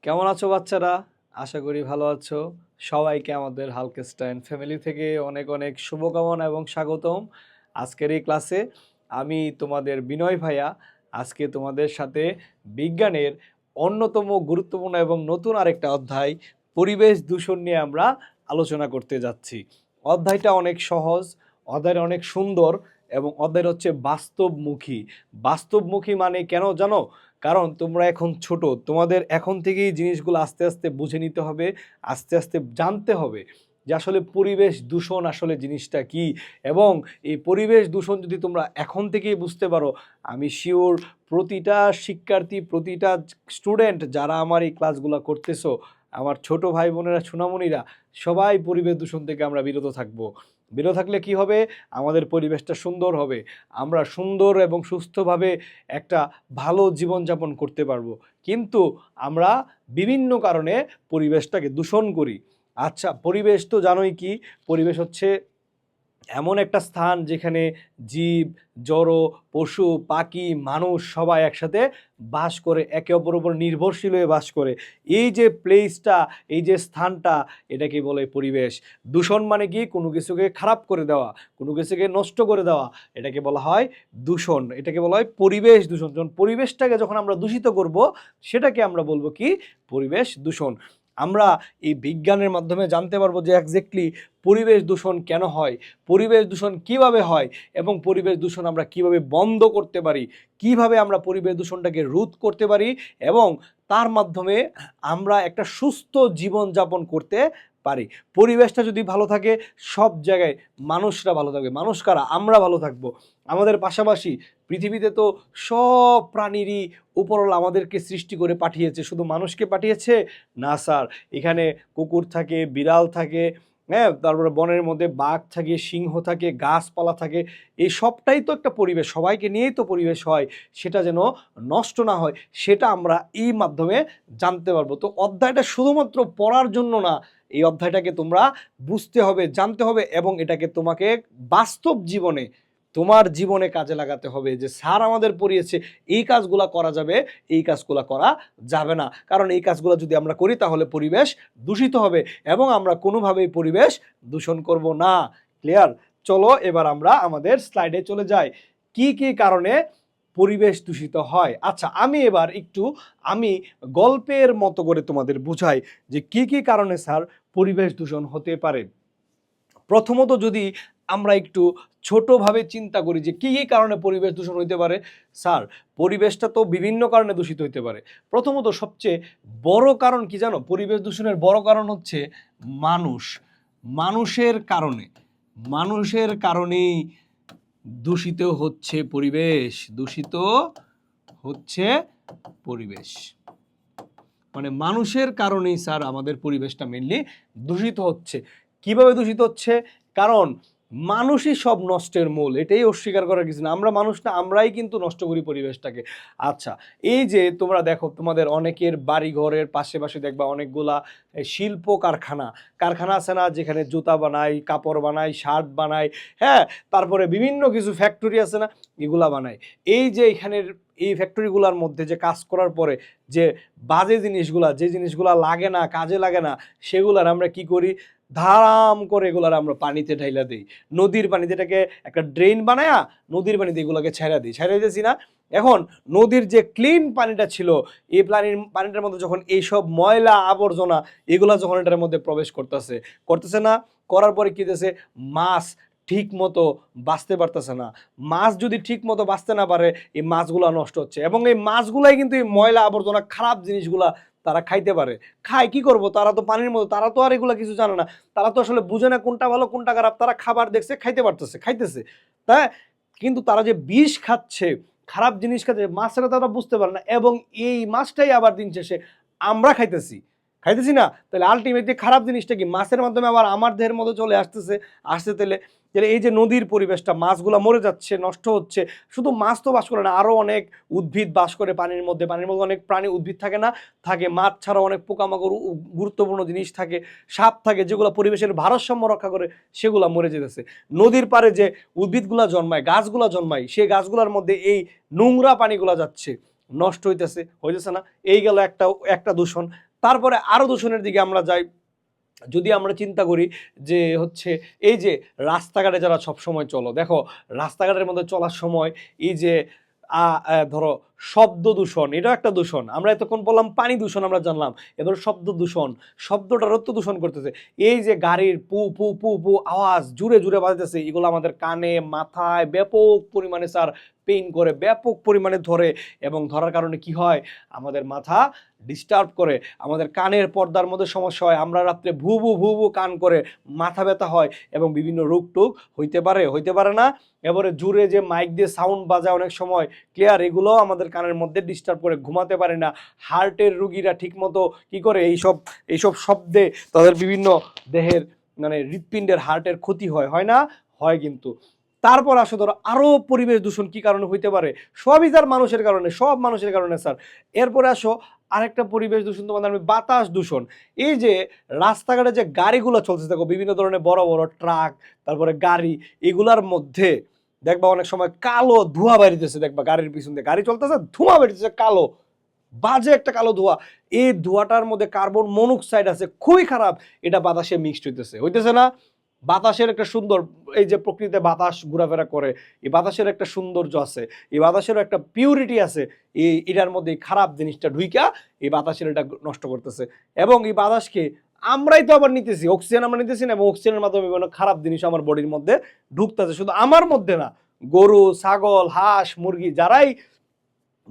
কেমন আছো বাচ্চারা? আশা করি ভালো আছো। সবাইকে আমাদের হালকেস্টাইন ফ্যামিলি থেকে অনেক অনেক শুভকামনা এবং স্বাগতম। আজকের এই ক্লাসে আমি তোমাদের বিনয় ভাইয়া আজকে তোমাদের সাথে বিজ্ঞানের অন্যতম গুরুত্বপূর্ণ এবং নতুন আরেকটা অধ্যায় পরিবেশ দূষণ নিয়ে আমরা আলোচনা করতে যাচ্ছি। অধ্যায়টা অনেক সহজ, অধ্যায়টা অনেক সুন্দর এবং অধ্যায়টা হচ্ছে বাস্তবমুখী। বাস্তবমুখী মানে কেন জানো? কারণ তোমরা এখন ছোট, তোমাদের এখন থেকেই জিনিসগুলো আস্তে আস্তে বুঝে নিতে হবে, আস্তে আস্তে জানতে হবে যে আসলে পরিবেশ দূষণ আসলে জিনিসটা কি। এবং এই পরিবেশ দূষণ যদি তোমরা এখন থেকেই বুঝতে পারো, আমি শিওর প্রতিটা শিক্ষার্থী, প্রতিটা স্টুডেন্ট যারা আমার এই ক্লাসগুলো করতেছো, আমার ছোট ভাই বোনেরা, সোনামণিরা, সবাই পরিবেশ দূষণ থেকে আমরা বিরত থাকবো। বিরত থাকলে কি হবে? আমাদের পরিবেশটা সুন্দর হবে, আমরা সুন্দর এবং সুস্থভাবে একটা ভালো জীবনযাপন করতে পারবো। কিন্তু আমরা বিভিন্ন কারণে পরিবেশটাকে দূষণ করি। আচ্ছা, পরিবেশ তো জানোই কি? পরিবেশ হচ্ছে এমন একটা স্থান যেখানে জীব, জড়, পশু, পাখি, মানুষ সবাই একসাথে বাস করে, একে অপরের উপর নির্ভরশীল হয়ে বাস করে। এই যে প্লেসটা, এই যে স্থানটা, এটাকে বলে পরিবেশ। দূষণ মানে কি? কোনো কিছুকে খারাপ করে দেওয়া, কোনো কিছুকে নষ্ট করে দেওয়া, এটাকে বলা হয় দূষণ, এটাকে বলা হয় পরিবেশ দূষণ। যখন পরিবেশটাকে যখন আমরা দূষিত করব, সেটাকে আমরা বলবো কি? পরিবেশ দূষণ। আমরা এই বিজ্ঞানের মাধ্যমে জানতে পারবো যে এক্স্যাক্টলি পরিবেশ দূষণ কেন হয়, পরিবেশ দূষণ কিভাবে হয়, এবং পরিবেশ দূষণ আমরা কিভাবে বন্ধ করতে পারি, কিভাবে আমরা পরিবেশ দূষণটাকে রোধ করতে পারি, এবং তার মাধ্যমে আমরা একটা সুস্থ জীবন যাপন করতে পারি। পরিবেশটা যদি ভালো থাকে, সব জায়গায় মানুষরা ভালো থাকবে। মানুষ কারা? আমরা ভালো থাকবো। আমাদের পাশাপাশি পৃথিবীতে তো সব প্রাণীরই উপরওয়ালা আমাদেরকে সৃষ্টি করে পাঠিয়েছে। শুধু মানুষকে পাঠিয়েছে না স্যার, এখানে কুকুর থাকে, বিড়াল থাকে, হ্যাঁ, তারপরে বনের মধ্যে বাঘ থাকে, সিংহ থাকে, গাছপালা থাকে। এই সবটাই তো একটা পরিবেশ, সবাইকে নিয়েই তো পরিবেশ হয়। সেটা যেন নষ্ট না হয়, সেটা আমরা এই মাধ্যমে জানতে পারবো। তো অধ্যায়টা শুধুমাত্র পড়ার জন্য না, এই অধ্যায়টাকে তোমরা বুঝতে হবে, জানতে হবে, এবং এটাকে তোমাকে বাস্তব জীবনে, তোমার জীবনে কাজে লাগাতে হবে। যে স্যার আমাদের পড়িয়েছে, এই কাজগুলা করা যাবে, এই কাজগুলা করা যাবে না। কারণ এই কাজগুলো যদি আমরা করি তাহলে পরিবেশ দূষিত হবে এবং আমরা কোনোভাবেই পরিবেশ দূষণ করব না। ক্লিয়ার? চলো এবার আমরা আমাদের স্লাইডে চলে যাই। কি কি কারণে পরিবেশ দূষিত হয়? আচ্ছা, আমি এবার একটু আমি গল্পের মতো করে তোমাদের বুঝাই যে কি কি কারণে স্যার পরিবেশ দূষণ হতে পারে। প্রথমত যদি আমরা একটু ছোটভাবে চিন্তা করি যে কী কী কারণে পরিবেশ দূষণ হইতে পারে। স্যার, পরিবেশটা তো বিভিন্ন কারণে দূষিত হইতে পারে। প্রথমত সবচেয়ে বড় কারণ কি জানো? পরিবেশ দূষণের বড় কারণ হচ্ছে মানুষ। মানুষের কারণে, মানুষের কারণেই দূষিত হচ্ছে পরিবেশ, দূষিত হচ্ছে পরিবেশ। মানে মানুষের কারণেই স্যার আমাদের পরিবেশটা মেনলি দূষিত হচ্ছে। কিভাবে দূষিত হচ্ছে? কারণ মানুষই সব নষ্টের মূল, এটাই অস্বীকার করার কিছু না। আমরা মানুষ না, আমরাই কিন্তু নষ্ট করি পরিবেশটাকে। আচ্ছা, এই যে তোমরা দেখো, তোমাদের অনেকের বাড়ি ঘরের পাশে পাশে দেখবা অনেকগুলা শিল্প কারখানা, কারখানা আছে না, যেখানে জুতা বানায়, কাপড় বানায়, শার্ট বানায়, হ্যাঁ, তারপরে বিভিন্ন কিছু ফ্যাক্টরি আছে না, এগুলা বানায়। এই যে এখানের এই ফ্যাক্টরিগুলোর মধ্যে যে কাজ করার পরে যে বাজে জিনিসগুলা, যে জিনিসগুলা লাগে না, কাজে লাগে না, সেগুলার আমরা কি করি? ধারাম করে এগুলার আমরা পানিতে ঢাইলা দিই, নদীর পানিতে। এটাকে একটা ড্রেন বানায়া নদীর পানিতে এগুলোকে ছেড়া দিই, ছেড়ে দিয়েছি না? এখন নদীর যে ক্লিন পানিটা ছিল, এই পানিটার মধ্যে যখন এইসব ময়লা আবর্জনা এগুলা যখন এটার মধ্যে প্রবেশ করতেছে, করতেছে না, করার পরে কি হতেছে? মাছ ঠিক মতো বাঁচতে পারতেছে না। মাছ যদি ঠিক মতো বাঁচতে না পারে, এই মাছগুলা নষ্ট হচ্ছে, এবং এই মাছগুলাই কিন্তু এই ময়লা আবর্জনা খারাপ জিনিসগুলা তারা খাইতে পারে। খায়, কি করব? তারা তো পানির মতো, তারা তো আর এগুলা কিছু জানে না, তারা তো আসলে বুঝে না কোনটা ভালো কোনটা খারাপ। তারা খাবার দেখছে, খাইতে পারতেছে, খাইতেছে, তাই। কিন্তু তারা যে বিষ খাচ্ছে, খারাপ জিনিস খাচ্ছে, মাছটা তারা বুঝতে পারে না, এবং এই মাছটাই আবার দিন শেষে আমরা খাইতেছি, খাইতেছি না? তাহলে আলটিমেটলি খারাপ জিনিসটা কি? মাছের মাধ্যমে আবার আমার দেহের মধ্যে চলে আসতেছে। আসতে তাহলে এই যে নদীর পরিবেশটা, মাছগুলা মরে যাচ্ছে, নষ্ট হচ্ছে। শুধু মাছ তো বাস করে না, আরও অনেক উদ্ভিদ বাস করে পানির মধ্যে। পানির মধ্যে অনেক প্রাণী, উদ্ভিদ থাকে না? থাকে। মাছ ছাড়াও অনেক পোকামাকড়, গুরুত্বপূর্ণ জিনিস থাকে, সাপ থাকে, যেগুলো পরিবেশের ভারসাম্য রক্ষা করে, সেগুলা মরে যেতেছে। নদীর পাড়ে যে উদ্ভিদগুলা জন্মায়, গাছগুলা জন্মায়, সেই গাছগুলোর মধ্যে এই নোংরা পানিগুলা যাচ্ছে, নষ্ট হইতেছে, হইতেছে না? এই গেল একটা দূষণ। তারপরে আরো দূষণের দিকে আমরা যাই। যদি আমরা চিন্তা করি যে হচ্ছে এই যে রাস্তাঘাটে যারা সবসময় চলো, দেখো রাস্তাঘাটের মধ্যে চলার সময় এই যে ধরো শব্দ দূষণ, এটাও একটা দূষণ। আমরা এতক্ষণ বললাম পানি দূষণ, আমরা জানলাম, এবার শব্দ দূষণ, শব্দটারও তো দূষণ করতেছে। এই যে গাড়ির পু পু পু পু আওয়াজ জুড়ে জুড়ে বাজতেছে, এগুলো আমাদের কানে মাথায় ব্যাপক পরিমাণে স্যার পেইন করে, ব্যাপক পরিমাণে ধরে, এবং ধরার কারণে কি হয়, আমাদের মাথা ডিস্টার্ব করে, আমাদের কানের পর্দার মধ্যে সমস্যা হয়, আমরা রাত্রে ভু ভু ভু ভু কান করে মাথা ব্যথা হয়, এবং বিভিন্ন রোগ টোগ হইতে পারে না। এবারে জুড়ে যে মাইক দিয়ে সাউন্ড বাজায় অনেক সময়, ক্লিয়ার, এগুলো আমাদের কানের মধ্যে ডিস্টার্ব করে, ঘুমাতে পারে না। হার্টের রুগীরা ঠিকমতো কি করে, এইসব শব্দে তাদের বিভিন্ন দেহের মানে হৃৎপিণ্ডের হার্টের ক্ষতি হয় না, হয় কিন্তু। তারপর আসো ধরো আরো পরিবেশ দূষণ কি কারণে হইতে পারে, সবই তার মানুষের কারণে, সব মানুষের কারণে স্যার। এরপরে আসো আরেকটা পরিবেশ দূষণ, তোমাদের আমি বাতাস দূষণ। এই যে রাস্তাঘাটে যে গাড়িগুলো চলছে, দেখো বিভিন্ন ধরনের বড় বড় ট্রাক, তারপরে গাড়ি, এগুলার মধ্যে দেখবা অনেক সময় কালো ধোঁয়া বেরিতেছে, দেখবা গাড়ির পিছন দিয়ে গাড়ি চলতেছে, ধোঁয়া বেরিতেছে কালো, বাজে একটা কালো ধোঁয়া। এই ধোঁয়াটার মধ্যে কার্বন মনোক্সাইড আছে, খুবই খারাপ, এটা বাতাসে মিক্সড হইতেছে না। বাতাসের একটা সুন্দর, এই যে প্রকৃতিতে বাতাস ঘোরাফেরা করে, এই বাতাসের একটা সৌন্দর্য আছে, এই বাতাসের একটা পিউরিটি আছে, এটার মধ্যে খারাপ জিনিসটা ঢুইকা এই বাতাসের এটা নষ্ট করতেছে। এবং এই বাতাসকে আমরাই তো আবার নিতেছি, অক্সিজেন আমরা নিতেছি না, এবং অক্সিজেনের মাধ্যমে বিভিন্ন খারাপ জিনিস আমার বডির মধ্যে ঢুকতেছে, শুধু আমার মধ্যে না, গরু ছাগল হাঁস মুরগি যারাই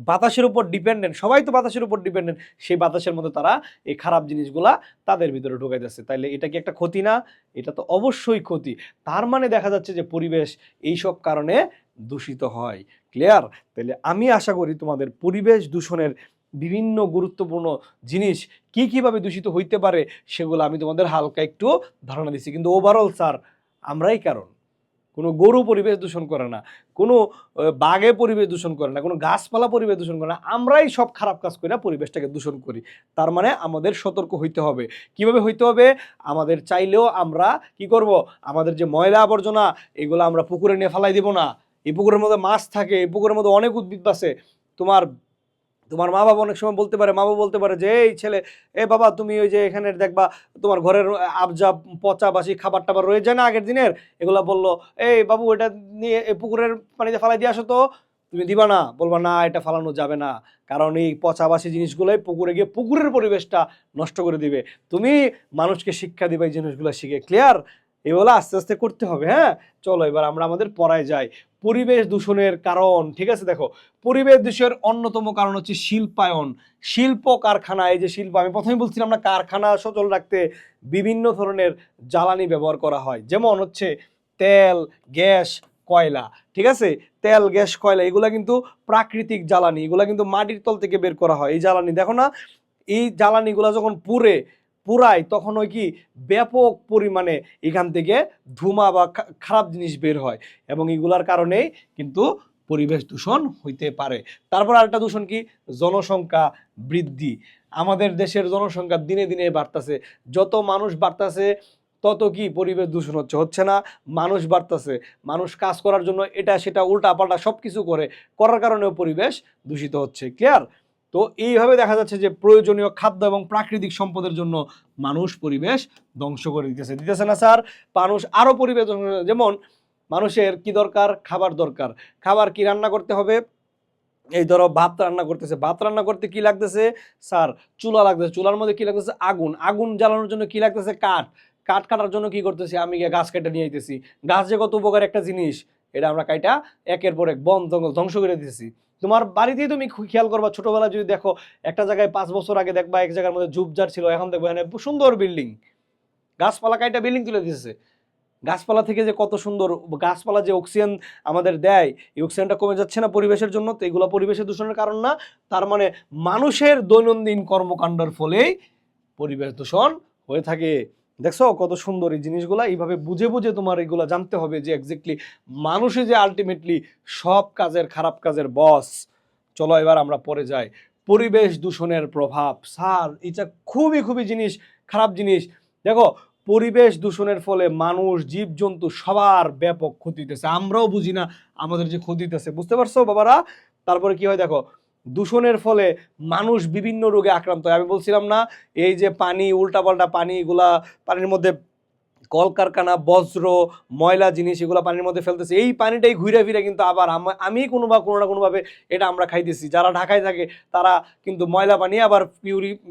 বাতাসের উপর ডিপেন্ডেন্ট, সবাই তো বাতাসের উপর ডিপেন্ডেন্ট, সেই বাতাসের মধ্যে তারা এই খারাপ জিনিসগুলা তাদের ভিতরে ঢুকাই যাচ্ছে। তাইলে এটা কি একটা ক্ষতি না? এটা তো অবশ্যই ক্ষতি। তার মানে দেখা যাচ্ছে যে পরিবেশ এইসব কারণে দূষিত হয়। ক্লিয়ার? তাহলে আমি আশা করি তোমাদের পরিবেশ দূষণের বিভিন্ন গুরুত্বপূর্ণ জিনিস কিভাবে দূষিত হইতে পারে সেগুলো আমি তোমাদের হালকা একটু ধারণা দিচ্ছি, কিন্তু ওভারঅল স্যার আমরাই কারণ। কোনো গরু পরিবেশ দূষণ করে না, কোনো বাঘে পরিবেশ দূষণ করে না, কোনো গাছপালা পরিবেশ দূষণ করে না, আমরাই সব খারাপ কাজ করে পরিবেশটাকে দূষণ করি। তার মানে আমাদের সতর্ক হইতে হবে। কিভাবে হইতে হবে? আমাদের চাইলেও আমরা কি করব, আমাদের যে ময়লা আবর্জনা এগুলো আমরা পুকুরে নিয়ে ফেলাই দিব না। এই পুকুরের মধ্যে মাছ থাকে, এই পুকুরের মধ্যে অনেক উদ্ভিদ আছে। তোমার মা বাবা অনেক সময় বলতে পারে যে এই ছেলে, এ বাবা তুমি ওই যে এখানে দেখবা তোমার ঘরের আবজা পচা বাসি খাবার টাবার রয়ে যায় না আগের দিনের, এগুলা বললো, এই বাবু এটা নিয়ে পুকুরের পানিতে ফালাই দিয়ে আসো তো, তুমি দিবা না, বলবা না এটা ফালানো যাবে না, কারণ এই পচাবাসি জিনিসগুলোই পুকুরে গিয়ে পুকুরের পরিবেশটা নষ্ট করে দিবে। তুমি মানুষকে শিক্ষা দিবে এই জিনিসগুলো শিখে। ক্লিয়ার? এগুলো আস্তে আস্তে করতে হবে। হ্যাঁ, চলো এবার আমরা আমাদের পড়ায় যাই। পরিবেশ দূষণের কারণ, ঠিক আছে, দেখো পরিবেশ দূষণের অন্যতম কারণ হচ্ছে শিল্পায়ন, শিল্প কারখানা। এই যে শিল্প, আমি প্রথমে বলছিলাম না, কারখানা সচল রাখতে বিভিন্ন ধরনের জ্বালানি ব্যবহার করা হয়, যেমন হচ্ছে তেল, গ্যাস, কয়লা। ঠিক আছে, তেল গ্যাস কয়লা এগুলা কিন্তু প্রাকৃতিক জ্বালানি, এগুলা কিন্তু মাটির তল থেকে বের করা হয় এই জ্বালানি। দেখো না, এই জ্বালানিগুলা যখন পুরায় তখন ওই কি ব্যাপক পরিমাণে এখান থেকে ধুমা বা খারাপ জিনিস বের হয়, এবং এগুলার কারণেই কিন্তু পরিবেশ দূষণ হইতে পারে। তারপর আরেকটা দূষণ কি, জনসংখ্যা বৃদ্ধি। আমাদের দেশের জনসংখ্যা দিনে দিনে বাড়তেছে, যত মানুষ বাড়তেছে তত কি পরিবেশ দূষণ হচ্ছে না? মানুষ বাড়তেছে, মানুষ কাজ করার জন্য এটা সেটা উল্টা পাল্টা সব কিছু করার কারণেও পরিবেশ দূষিত হচ্ছে। ক্লিয়ার? তো এইভাবে দেখা যাচ্ছে যে প্রয়োজনীয় খাদ্য এবং প্রাকৃতিক সম্পদের জন্য মানুষ পরিবেশ ধ্বংস করে দিতেছে না স্যার? মানুষ আরো পরিবেশ, যেমন মানুষের কি দরকার, খাবার দরকার। খাবার কি রান্না করতে হবে, এই ধরো ভাত রান্না করতেছে, ভাত রান্না করতে কি লাগতেছে স্যার? চুলা লাগতেছে, চুলার মধ্যে কি লাগতেছে? আগুন, আগুন জ্বালানোর জন্য কি লাগতেছে? কাঠ, কাঠ কাটার জন্য কি করতেছি? আমি গিয়ে গাছ কেটে নিয়ে আইতেছি। গাছ যে কত উপকার একটা জিনিস, এটা আমরা কাইটা একের পর এক বন জঙ্গল ধ্বংস করে দিতেছি। তোমার বাড়িতেই তুমি খেয়াল করবা, ছোটবেলা যদি দেখো একটা জায়গায় 5 বছর আগে দেখবা এক জায়গার মধ্যে ঝুপঝাড় ছিল, এখন দেখবো এখানে সুন্দর বিল্ডিং, গাছপালা কাইটা বিল্ডিং তুলে দিতেছে। গাছপালা থেকে যে কত সুন্দর, গাছপালা যে অক্সিজেন আমাদের দেয়, এই অক্সিজেনটা কমে যাচ্ছে না পরিবেশের জন্য, তো এগুলো পরিবেশের দূষণের কারণ না? তার মানে মানুষের দৈনন্দিন কর্মকাণ্ডের ফলেই পরিবেশ দূষণ হয়ে থাকে। দেখছো কত সুন্দর এই জিনিসগুলা, এইভাবে বুঝে বুঝে তোমার এগুলা জানতে হবে যে এক্স্যাক্টলি মানুষই যে আলটিমেটলি সব কাজের, খারাপ কাজের বস। চলো এবার আমরা পরে যাই, পরিবেশ দূষণের প্রভাব। স্যার এটা খুবই খুবই জিনিস, খারাপ জিনিস। দেখো পরিবেশ দূষণের ফলে মানুষ, জীবজন্তু সবার ব্যাপক ক্ষতি হইতেছে, আমরাও বুঝি না আমাদের যে ক্ষতি হইতেছে, বুঝতে পারছো বাবারা? তারপরে কি হয় দেখো, দূষণের ফলে মানুষ বিভিন্ন রোগে আক্রান্ত হয়। আমি বলছিলাম না, এই যে পানি, উল্টাপাল্টা পানি, এগুলা পানির মধ্যে কলকারখানা, বজ্র, ময়লা জিনিস এগুলো পানির মধ্যে ফেলতেছে, এই পানিটাই ঘুরে ফিরে কিন্তু আবার আমি কোনো না কোনোভাবে এটা আমরা খাইতেছি। যারা ঢাকায় থাকে তারা কিন্তু ময়লা পানি আবার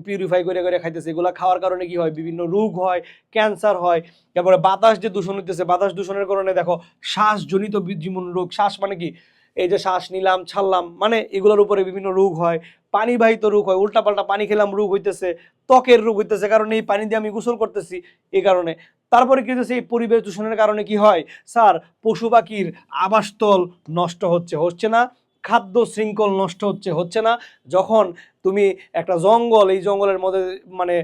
পিউরিফাই করে করে খাইতেছে। এগুলো খাওয়ার কারণে কি হয়, বিভিন্ন রোগ হয়, ক্যান্সার হয়। তারপরে বাতাস যে দূষণ হইতেছে, বাতাস দূষণের কারণে দেখো শ্বাসজনিত জীবন রোগ, শ্বাস মানে কি, এই যে শ্বাস নিলাম ছাড়লাম, মানে এগুলোর উপরে বিভিন্ন রোগ হয়, পানিবাহিত রোগ হয়, উল্টাপাল্টা পানি খেলাম রোগ হইতেছে, ত্বকের রোগ হইতেছে, কারণ এই পানি দিয়ে আমি গোসল করতেছি এই কারণে। তারপরে কি হচ্ছে, এই পরিবেশ দূষণের কারণে কি হয় স্যার, পশু পাখির আবাসস্থল নষ্ট হচ্ছে না, খাদ্য শৃঙ্খল নষ্ট হচ্ছে না। যখন তুমি একটা জঙ্গল, এই জঙ্গলের মধ্যে মানে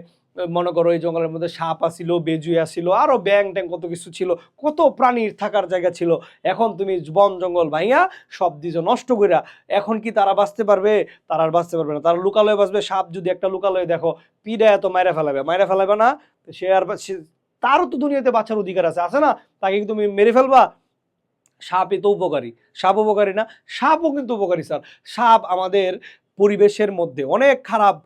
মনে করো এই জঙ্গলের মধ্যে সাপ আসিল, বেজুই আসিল, আরো ব্যাং ট্যাং কত কিছু ছিল, কত প্রাণীর থাকার জায়গা ছিল, এখন তুমি বন জঙ্গল ভাইয়া সব দিছো নষ্ট কইরা, এখন কি তারা বাঁচতে পারবে? তারা আর বাঁচতে পারবে না। তারা লুকালয়ে বাঁচবে। সাপ যদি একটা লুকালয়ে দেখো, পিডায় তো মাইরা ফেলাবে না, সে আর তারও তো দুনিয়াতে বাঁচার অধিকার আছে না? তাকে কি তুমি মেরে ফেলবা? সাপ এ তো উপকারী, সাপ উপকারী না? সাপও কিন্তু উপকারী স্যার। সাপ আমাদের পরিবেশের মধ্যে অনেক খারাপ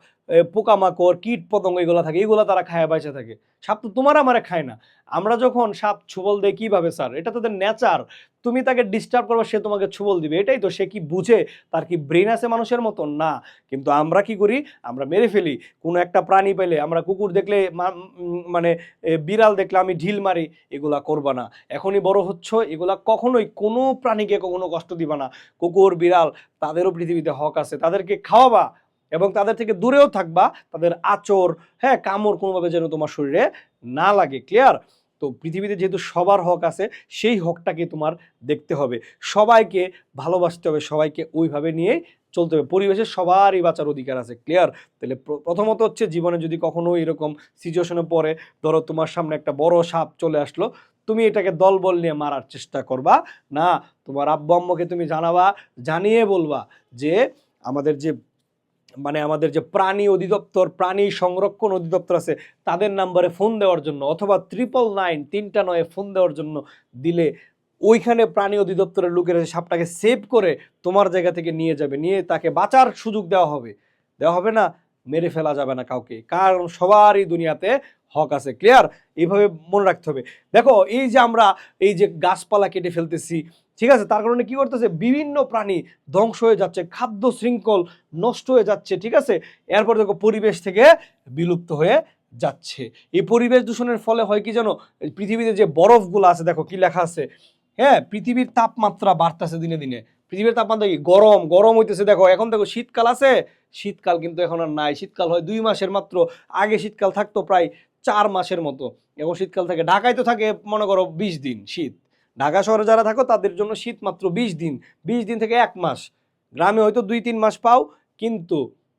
পোকামাকড়, কীট পতঙ্গ এগুলো থাকে, এগুলো তারা খায় বাইচা থাকে। সাপ তো তোমার আমারে খায় না। আমরা যখন সাপ ছুবল দেয় কিভাবে স্যার, এটা তাদের নেচার। তুমি তাকে ডিস্টার্ব করবে, সে তোমাকে ছুবল দিবে, এটাই তো। সে কি বুঝে? তার কি ব্রেন আছে মানুষের মতন? না। কিন্তু আমরা কি করি, আমরা মেরে ফেলি। কোনো একটা প্রাণী পেলে, আমরা কুকুর দেখলে মানে বিড়াল দেখলে আমি ঢিল মারি, এগুলা করবা না। এখনই বড় হচ্ছ, এগুলা কখনোই কোনো প্রাণীকে কখনো কষ্ট দিবা না। কুকুর বিড়াল তাদেরও পৃথিবীতে হক আছে, তাদেরকে খাওয়াবা এবং তাদের থেকে দূরেও থাকবা। তাদের আচর, হ্যাঁ, কামড় কোনোভাবে যেন তোমার শরীরে না লাগে। ক্লিয়ার? তো পৃথিবীতে যেহেতু সবার হক আছে, সেই হকটাকে তোমার দেখতে হবে, সবাইকে ভালোবাসতে হবে, সবাইকে ওইভাবে নিয়ে চলতে হবে। পরিবেশের সবারই বাঁচার অধিকার আছে। ক্লিয়ার? তাহলে প্রথমত হচ্ছে, জীবনে যদি কখনো এরকম সিচুয়েশনে পড়ে, ধরো তোমার সামনে একটা বড় সাপ চলে আসলো, তুমি এটাকে দলবল নিয়ে মারার চেষ্টা করবা না। তোমার আব্বু আম্মুকে তুমি জানাবা, জানিয়ে বলবা যে আমাদের যে প্রাণী অধিদপ্তর, প্রাণী সংরক্ষণ অধিদপ্তর আছে, তাদের নাম্বারে ফোন দেওয়ার জন্য, অথবা 999 3টা 9 ফোন দেওয়ার জন্য দিলে ওইখানে প্রাণী অধিদপ্তরের লোকেরা সাপটাকে সেভ করে তোমার জায়গা থেকে নিয়ে যাবে, নিয়ে তাকে বাঁচার সুযোগ দেওয়া হবে না। মেরে ফেলা যাবে না কাউকে, কারণ সবারই দুনিয়াতে হক আছে। ক্লিয়ার? এইভাবে মনে রাখতে হবে। দেখো, এই যে আমরা এই যে গাছপালা কেটে ফেলতেছি, ঠিক আছে, তার কারণে কি করতেছে, বিভিন্ন প্রাণী ধ্বংস হয়ে যাচ্ছে, খাদ্য শৃঙ্খল নষ্ট হয়ে যাচ্ছে, ঠিক আছে। এরপর দেখো, পরিবেশ থেকে বিলুপ্ত হয়ে যাচ্ছে। এই পরিবেশ দূষণের ফলে হয় কি জানো, পৃথিবীতে যে বরফগুলো আছে, দেখো কি লেখা আছে, হ্যাঁ, পৃথিবীর তাপমাত্রা বাড়তেছে দিনে দিনে। পৃথিবীর তাপমাত্রা কি গরম গরম হইতেছে। দেখো এখন, দেখো শীতকাল আছে, শীতকাল কিন্তু এখন আর নাই। শীতকাল হয় 2 মাসের মাত্র, আগে শীতকাল থাকতো প্রায় 4 মাসের মতো। এখন শীতকাল থাকে, ঢাকায় তো থাকে মনে করো 20 দিন শীত। ঢাকা শহরে যারা থাকো তাদের জন্য শীত মাত্র 20 দিন, 20 দিন থেকে 1 মাস। গ্রামে হয়তো 2-3 মাস পাও, কিন্তু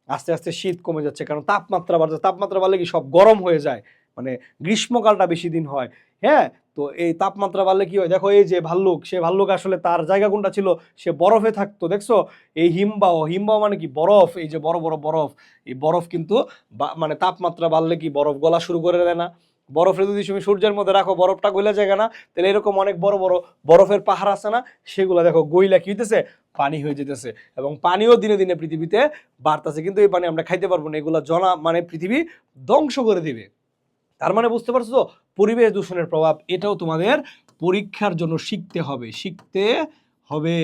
আস্তে আস্তে শীত কমে যাচ্ছে, কারণ তাপমাত্রা বাড়ছে। তাপমাত্রা বাড়লে কি সব গরম হয়ে যায়, মানে গ্রীষ্মকালটা বেশি দিন হয়। হ্যাঁ, তো এই তাপমাত্রা বাড়লে কি হয়, দেখো এই যে ভাল্লুক, সে ভাল্লুক আসলে তার জায়গা কোনটা ছিল, সে বরফে থাকতো, দেখছো? এই হিমবাহ মানে কি, বরফ, এই যে বড় বড় বরফ, এই বরফ কিন্তু মানে তাপমাত্রা বাড়লে কি বরফ গলা শুরু করে দেয় না? বরফে যদি তুমি সূর্যের মধ্যে রাখো, বরফটা গলে যায় না? তাহলে এরকম অনেক বড় বড় বরফের পাহাড় আছে না, সেগুলো দেখো গইলা কি হইতেছে, পানি হয়ে যেতেছে। এবং পানিও দিনে দিনে পৃথিবীতে বাড়তেছে, কিন্তু এই পানি আমরা খাইতে পারবো না, এগুলো মানে পৃথিবী ধ্বংস করে দিবে। তার মানে বুঝতে পারছো তো, পরিবেশ দূষণের প্রভাব, এটাও তোমাদের পরীক্ষার জন্য শিখতে হবে।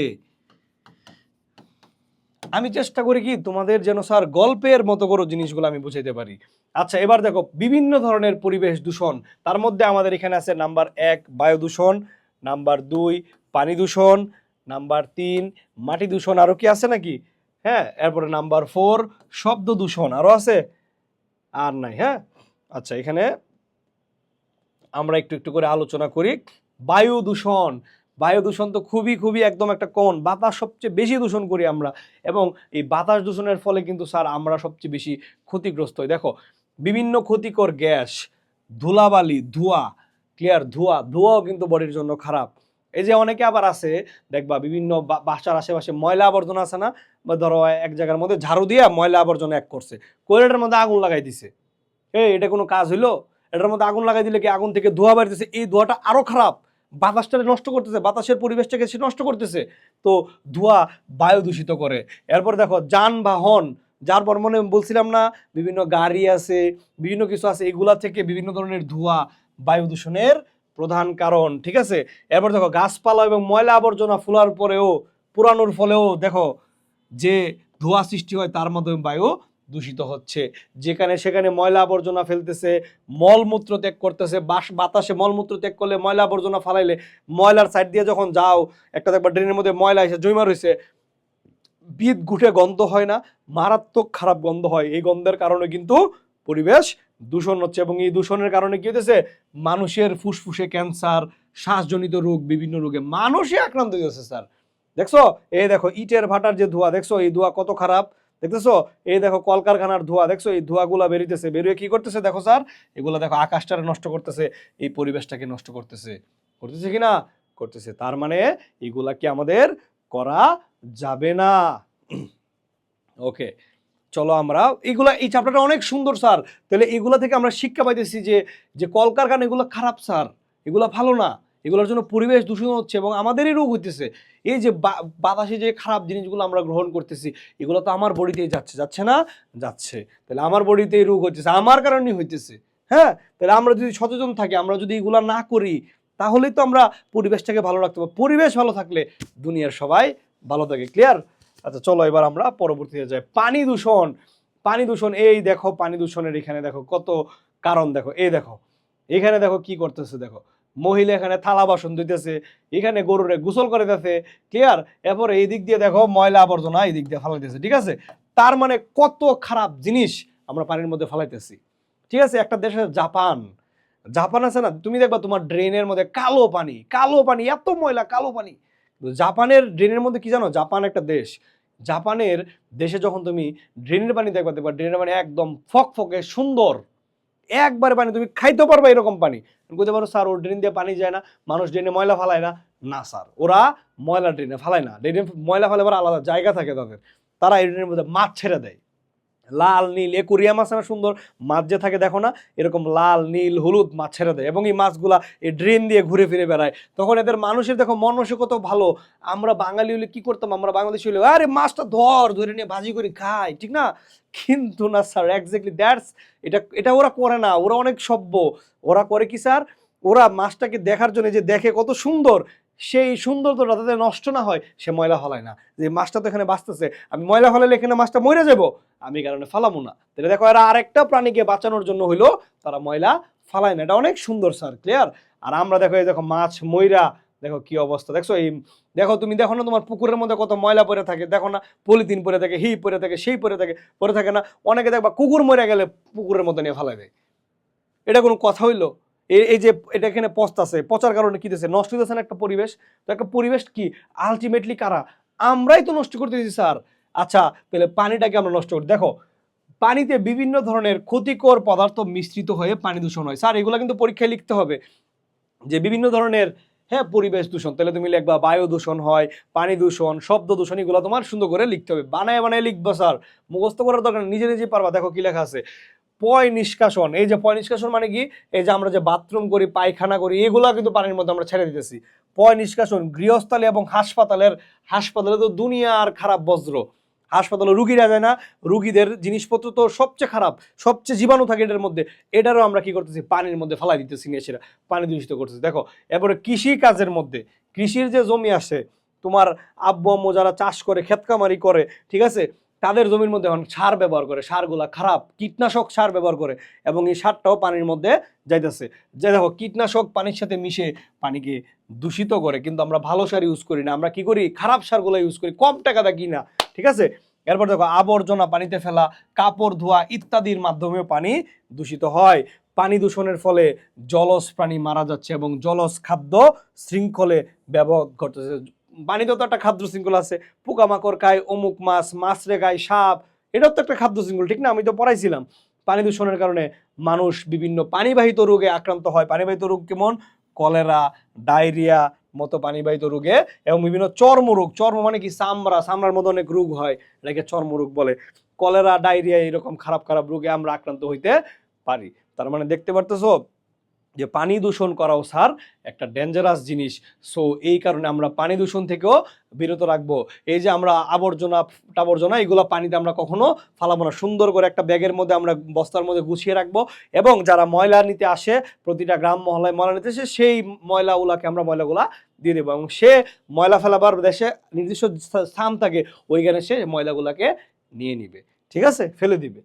আমি চেষ্টা করি কি, তোমাদের যেন স্যার গল্পের মতো করে জিনিসগুলো আমি বুঝাইতে পারি। আচ্ছা, এবার দেখো বিভিন্ন ধরনের পরিবেশ দূষণ। তার মধ্যে আমাদের এখানে আছে নাম্বার 1 বায়ু দূষণ, নাম্বার 2 পানি দূষণ, নাম্বার 3 মাটি দূষণ, আরো কি আছে নাকি? হ্যাঁ, এরপরে নাম্বার 4 শব্দ দূষণ, আরো আছে? আর নাই? হ্যাঁ, আচ্ছা, এখানে আমরা একটু একটু করে আলোচনা করি। বায়ু দূষণ, বায়ু দূষণ তো খুবই খুবই একদম একটা কমন। বাতাস সবচেয়ে বেশি দূষণ করি আমরা, এবং এই বাতাস দূষণের ফলে কিন্তু স্যার আমরা সবচেয়ে বেশি ক্ষতিগ্রস্ত হই। দেখো, বিভিন্ন ক্ষতিকর গ্যাস, ধুলাবালি, ধোঁয়া। ক্লিয়ার? ধোঁয়াও কিন্তু বডির জন্য খারাপ। এই যে অনেকে আবার আছে, দেখবা বিভিন্ন বাসার আশেপাশে ময়লা আবর্জনা আছে না, বা ধরো এক জায়গার মধ্যে ঝাড়ু দিয়ে ময়লা আবর্জনা এক করছে, কোয়েলের মধ্যে আগুন লাগাই দিছে। এটা কোনো কাজ হইলো? এটার মধ্যে আগুন লাগাই দিলে কি আগুন থেকে ধোঁয়া বাড়িতেছে, এই ধোঁয়াটা আরো খারাপ, বাতাসটাকে নষ্ট করতেছে, বাতাসের পরিবেশটাকে সে নষ্ট করতেছে। তো ধোঁয়া বায়ু দূষিত করে। এরপর দেখো যানবাহন, যার পর মনে বলছিলাম না বিভিন্ন গাড়ি আছে, বিভিন্ন কিছু আছে, এগুলা থেকে বিভিন্ন ধরনের ধোঁয়া বায়ু দূষণের প্রধান কারণ, ঠিক আছে। এরপর দেখো গাছপালা এবং ময়লা আবর্জনা ফোলার পরেও, পুরানোর ফলেও দেখো যে ধোঁয়া সৃষ্টি হয়, তার মাধ্যমে বায়ু দূষিত হচ্ছে। যেখানে সেখানে ময়লা আবর্জনা ফেলতেছে, মলমূত্র ত্যাগ করতেছে, বাতাসে মলমূত্র ত্যাগ করলে, ময়লা আবর্জনা ফালাইলে, ময়লার সাইড দিয়ে যখন যাও একটা দেখবা ড্রেনের মধ্যে ময়লা এসে জমা রয়েছে, বিদ গুঠে গন্ধ হয় না, মারাত্মক খারাপ গন্ধ হয়। এই গন্ধের কারণে কিন্তু পরিবেশ দূষণ হচ্ছে, এবং এই দূষণের কারণে কি হতেছে, মানুষের ফুসফুসে ক্যান্সার, শ্বাসজনিত রোগ, বিভিন্ন রোগে মানুষই আক্রান্ত হয়েছে স্যার। দেখছো, এই দেখো ইটের ভাটার যে ধোঁয়া, দেখছো এই ধোঁয়া কত খারাপ, দেখতেছো, এই দেখো কলকারখানার ধোঁয়া, দেখছো এই ধোঁয়াগুলা বেরিতেছে, বেরিয়ে কি করতেছে দেখো স্যার, এগুলা দেখো আকাশটারে নষ্ট করতেছে, এই পরিবেশটাকে নষ্ট করতেছে, করতেছে কি না, করতেছে। তার মানে এগুলা কি আমাদের করা যাবে না। ওকে, চলো আমরা এগুলা, এই চ্যাপ্টারটা অনেক সুন্দর স্যার। তাহলে এগুলা থেকে আমরা শিক্ষা পাইতেছি যে যে কলকারখানা এগুলো খারাপ স্যার, এগুলো ভালো না, এগুলোর জন্য পরিবেশ দূষণ হচ্ছে এবং আমাদেরই রোগ হইতেছে। এই যে বাতাসে যে খারাপ জিনিসগুলো আমরা গ্রহণ করতেছি, এগুলো তো আমার বডিতেই যাচ্ছে, যাচ্ছে না, যাচ্ছে। তাহলে আমার বডিতেই রোগ হইতেছে, আমার কারণেই হইতেছে। হ্যাঁ, তাহলে আমরা যদি সচেতন থাকি, আমরা যদি এগুলা না করি, তাহলেই তো আমরা পরিবেশটাকে ভালো রাখতে পারবো। পরিবেশ ভালো থাকলে দুনিয়ার সবাই ভালো থাকে। ক্লিয়ার? আচ্ছা চলো এবার আমরা পরবর্তীতে যাই। পানি দূষণ, পানি দূষণ, এই দেখো পানি দূষণের এখানে দেখো কত কারণ, দেখো এই দেখো এখানে দেখো কি করতেছে, দেখো মহিলা এখানে থালা বাসন ধুইতেছে, এখানে গরুরে গোসল করে দিতেছে। ক্লিয়ার? এরপর এই দিক দিয়ে দেখো ময়লা আবর্জনা এই দিক দিয়ে ফালাইতেছে, ঠিক আছে। তার মানে কত খারাপ জিনিস আমরা পানির মধ্যে ফালাইতেছি, ঠিক আছে। একটা দেশ আছে জাপান, জাপান আছে না, তুমি দেখবা তোমার ড্রেনের মধ্যে কালো পানি, কালো পানি, এত ময়লা, কালো পানি। জাপানের ড্রেনের মধ্যে কি জানো, জাপান একটা দেশ, জাপানের দেশে যখন তুমি ড্রেনের পানি দেখবা, দেখবা ড্রেনের পানি একদম ফকফকে সুন্দর, একবারে পানি তুমি খাইতে পারবা এরকম পানি। বলতে পারো স্যার ওর ড্রেন দিয়ে পানি যায় না, মানুষ ড্রেনে ময়লা ফালায় না। না স্যার, ওরা ময়লা ড্রেনে ফালায় না, ড্রেনে ময়লা ফালাবার আলাদা জায়গা থাকে তাদের। তারা এই ড্রেনের মধ্যে মাছ ছেড়ে দেয়, লাল নীল একুরিয়াম আছে না সুন্দর মাছ যে থাকে, দেখো না এরকম লাল নীল হলুদ মাছ ছেড়ে দেয়, এবং এই মাছগুলা এই ড্রেন দিয়ে ঘুরে ফিরে বেড়ায়। তখন এদের মানুষের দেখো কত ভালো। আমরা বাঙালি হলে কি করতাম, আমরা বাংলাদেশি হলে আরে মাছটা ধরে নিয়ে ভাজি করে খাই, ঠিক না? কিন্তু না স্যার, এক্স্যাক্টলি দ্যাটস, এটা এটা ওরা করে না, ওরা অনেক সভ্য। ওরা করে কি স্যার, ওরা মাছটাকে দেখার জন্য যে দেখে কত সুন্দর, সেই সৌন্দর্যটা যাতে নষ্ট না হয় সে ময়লা ফলায় না। যে মাছটা তো এখানে বাঁচতেছে, আমি ময়লা ফলাইলে এখানে মাছটা মরে যাবো, আমি কারণে ফালামো না। তাহলে দেখো এরা আরেকটা প্রাণীকে বাঁচানোর জন্য হইলো তারা ময়লা ফালায় না, এটা অনেক সুন্দর স্যার। ক্লিয়ার? আর আমরা দেখো এই দেখো মাছ ময়রা, দেখো কি অবস্থা, দেখছো এই দেখো, তুমি দেখো না তোমার পুকুরের মধ্যে কত ময়লা পড়ে থাকে, দেখো না পলিথিন পরে থাকে, হি পরে থাকে, সেই পরে থাকে না। অনেকে দেখবা কুকুর মরে গেলে পুকুরের মধ্যে নিয়ে ফালাই দেয়, এটা কোনো কথা হইলো? এই যে এটা এখানে পচতেছে, পচার কারণে কি দিচ্ছে, নষ্ট হইতেছে না একটা পরিবেশ। তো একটা পরিবেশ কি আলটিমেটলি কারা, আমরাই তো নষ্ট করতেছি স্যার। আচ্ছা তাহলে পানিটাকে আমরা নষ্ট করি, দেখো পানিতে বিভিন্ন ধরনের ক্ষতিকর পদার্থ মিশ্রিত হয়ে পানি দূষণ হয় স্যার, এগুলো কিন্তু পরীক্ষায় লিখতে হবে যে বিভিন্ন ধরনের, হ্যাঁ পরিবেশ দূষণ। তাহলে তুমি লিখবা বায়ু দূষণ হয়, পানি দূষণ, শব্দ দূষণ, এগুলো তোমার সুন্দর করে লিখতে হবে, বানায় বানায় লিখবা স্যার, মুখস্থ করার দরকার, নিজে নিজে পারবা। দেখো কি লেখা আছে, পয় নিষ্কাশন। এই যে পয় নিষ্কাশন মানে কি, এই যে আমরা যে বাথরুম করি, পায়খানা করি, এগুলা কিন্তু পানির মধ্যে আমরা ছেড়ে দিতেছি। পয় নিষ্কাশন গৃহস্থলে এবং হাসপাতালে তো দুনিয়ার খারাপ বজ্র, হাসপাতালে রুগীরা যায় না, রুগীদের জিনিসপত্র তো সবচেয়ে খারাপ, সবচেয়ে জীবাণু থাকে এটার মধ্যে, এটারও আমরা কি করতেছি, পানির মধ্যে ফেলাই দিতেছি, নিয়ে সেটা পানি দূষিত করতেছি। দেখো এরপরে কৃষি কাজের মধ্যে, কৃষির যে জমি আসে, তোমার আব্বু আম্মু যারা চাষ করে, ক্ষেতকামারি করে, ঠিক আছে, তাদের জমির মধ্যে এখন সার ব্যবহার করে, সারগুলা খারাপ, কীটনাশক সার ব্যবহার করে, এবং এই সারটাও পানির মধ্যে যাইতেছে। যে দেখো কীটনাশক পানির সাথে মিশে পানিকে দূষিত করে, কিন্তু আমরা ভালো সার ইউজ করি না, আমরা কি করি, খারাপ সারগুলো ইউজ করি, কম টাকা দা কিনা, ঠিক আছে। এরপর দেখো আবর্জনা পানিতে ফেলা, কাপড় ধোয়া ইত্যাদির মাধ্যমেও পানি দূষিত হয়। পানি দূষণের ফলে জলজ প্রাণী মারা যাচ্ছে এবং জলজ খাদ্য শৃঙ্খলে ব্যবহার করতেছে। পানিতেও তো একটা খাদ্য শৃঙ্খল আছে, পোকামাকড় খায়, অমুক মাছ, মাছরে খায়, সাপ, এটাও তো একটা খাদ্য শৃঙ্খল, ঠিক না? আমি তো পড়াইছিলাম। পানি দূষণের কারণে মানুষ বিভিন্ন পানিবাহিত রোগে আক্রান্ত হয়। পানিবাহিত রোগ কেমন, কলেরা, ডায়রিয়া মতো পানিবাহিত রোগে, এবং বিভিন্ন চর্মরোগ, চর্ম মানে কি চামড়ার মধ্যে অনেক রোগ হয়, এটাকে চর্মরোগ বলে। কলেরা, ডায়রিয়া এরকম খারাপ খারাপ রোগে আমরা আক্রান্ত হইতে পারি। তার মানে দেখতে পারতেছো যে পানি দূষণ করাও স্যার একটা ডেঞ্জারাস জিনিস। সো এই কারণে আমরা পানি দূষণ থেকেও বিরত রাখবো। এই যে আমরা আবর্জনা এগুলো পানিতে আমরা কখনো ফালাবো না, সুন্দর করে একটা ব্যাগের মধ্যে আমরা বস্তার মধ্যে গুছিয়ে রাখবো, এবং যারা ময়লা নিতে আসে প্রতিটা গ্রাম মহলায় ময়লা নিতে আসে সেই ময়লাগুলাকে আমরা ময়লাগুলা দিয়ে দেবো, এবং সে ময়লা ফেলাবার দেশে নির্দিষ্ট স্থান থাকে, ওইখানে সে ময়লাগুলাকে নিয়ে নিবে, ঠিক আছে, ফেলে দিবে।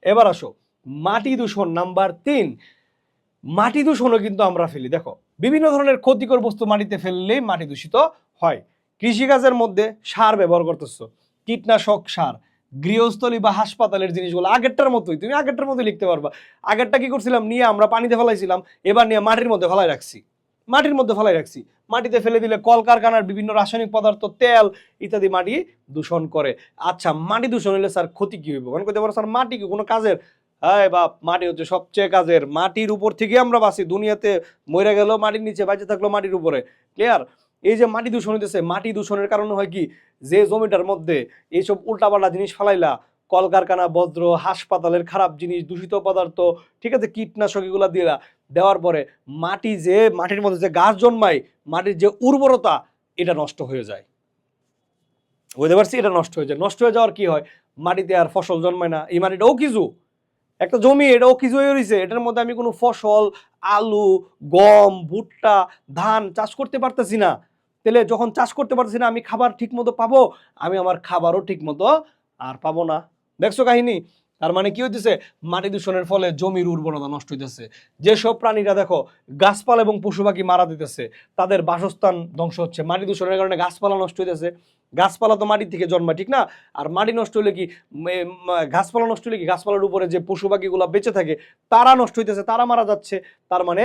এবার আসো মাটি দূষণ নাম্বার 3। মাটি দূষণও কিন্তু আমরা ফেলি। দেখো বিভিন্ন ধরনের ক্ষতিকর বস্তু মাটিতে ফেললেই মাটি দূষিত হয়। কৃষিকাজের মধ্যে সার ব্যবহার করতেছো, কীটনাশক সার, গৃহস্থলী বা হাসপাতালের জিনিসগুলো আগেরটার মতোই, তুমি আগেরটার মতোই লিখতে পারবা। আগেরটা কি করছিলাম, নিয়ে আমরা পানিতে ফেলাইছিলাম, এবার নিয়ে মাটির মধ্যে ফেলাই রাখছি, মাটিতে ফেলে দিলে কলকারখানার বিভিন্ন রাসায়নিক পদার্থ, তেল ইত্যাদি মাটি দূষণ করে। আচ্ছা মাটি দূষণ হলে স্যার ক্ষতি কি হইব? কারণ কইতে পারো স্যার মাটি কি কোনো কাজের? হ্যাঁ বাপ, মাটি হচ্ছে সবচেয়ে কাজের। মাটির উপর থেকে আমরা বাঁচি, দুনিয়াতে মরে গেল মাটির নিচে, বেঁচে থাকলো মাটির উপরে। ক্লিয়ার? এই যে মাটি দূষণ হইতেছে, মাটি দূষণের কারণে হয় কি, যে জমিটার মধ্যে এইসব উল্টাপাল্টা জিনিস ফালাইলা, কলকারখানা, বজ্র, হাসপাতালের খারাপ জিনিস, দূষিত পদার্থ, ঠিক আছে, কীটনাশক এগুলা দিলা, দেওয়ার পরে মাটির মধ্যে যে গাছ জন্মায়, মাটির যে উর্বরতা, এটা নষ্ট হয়ে যায়। বুঝতে পারছি? এটা নষ্ট হয়ে যায়। নষ্ট হয়ে যাওয়ার কি হয়, মাটিতে আর ফসল জন্মায় না। এই মাটিটাও কিছু একটা জমি, এটাও কিছু হয়ে রয়েছে, এটার মধ্যে আমি কোনো ফসল, আলু, গম, ভুট্টা, ধান চাষ করতে পারতেছি না। তাহলে যখন চাষ করতে পারতেছি না, আমি খাবার ঠিক মতো পাবো? আমি আমার খাবারও ঠিক মতো আর পাবো না। দেখছো কাহিনী? তার মানে কি হইতেছে, মাটি দূষণের ফলে জমির উর্বরতা নষ্ট হইতেছে। যেসব প্রাণীরা দেখো গাছপালা এবং পশু পাখি মারা দিতেছে, তাদের বাসস্থান ধ্বংস হচ্ছে, মাটি দূষণের কারণে গাছপালা নষ্ট হইতেছে। গাছপালা তো মাটি থেকে জন্মায়, ঠিক না? আর মাটি নষ্ট হলে কি, গাছপালা নষ্ট হলে কি, গাছপালার উপরে যে পশু পাখিগুলো বেঁচে থাকে তারা নষ্ট হইতেছে, তারা মারা যাচ্ছে। তার মানে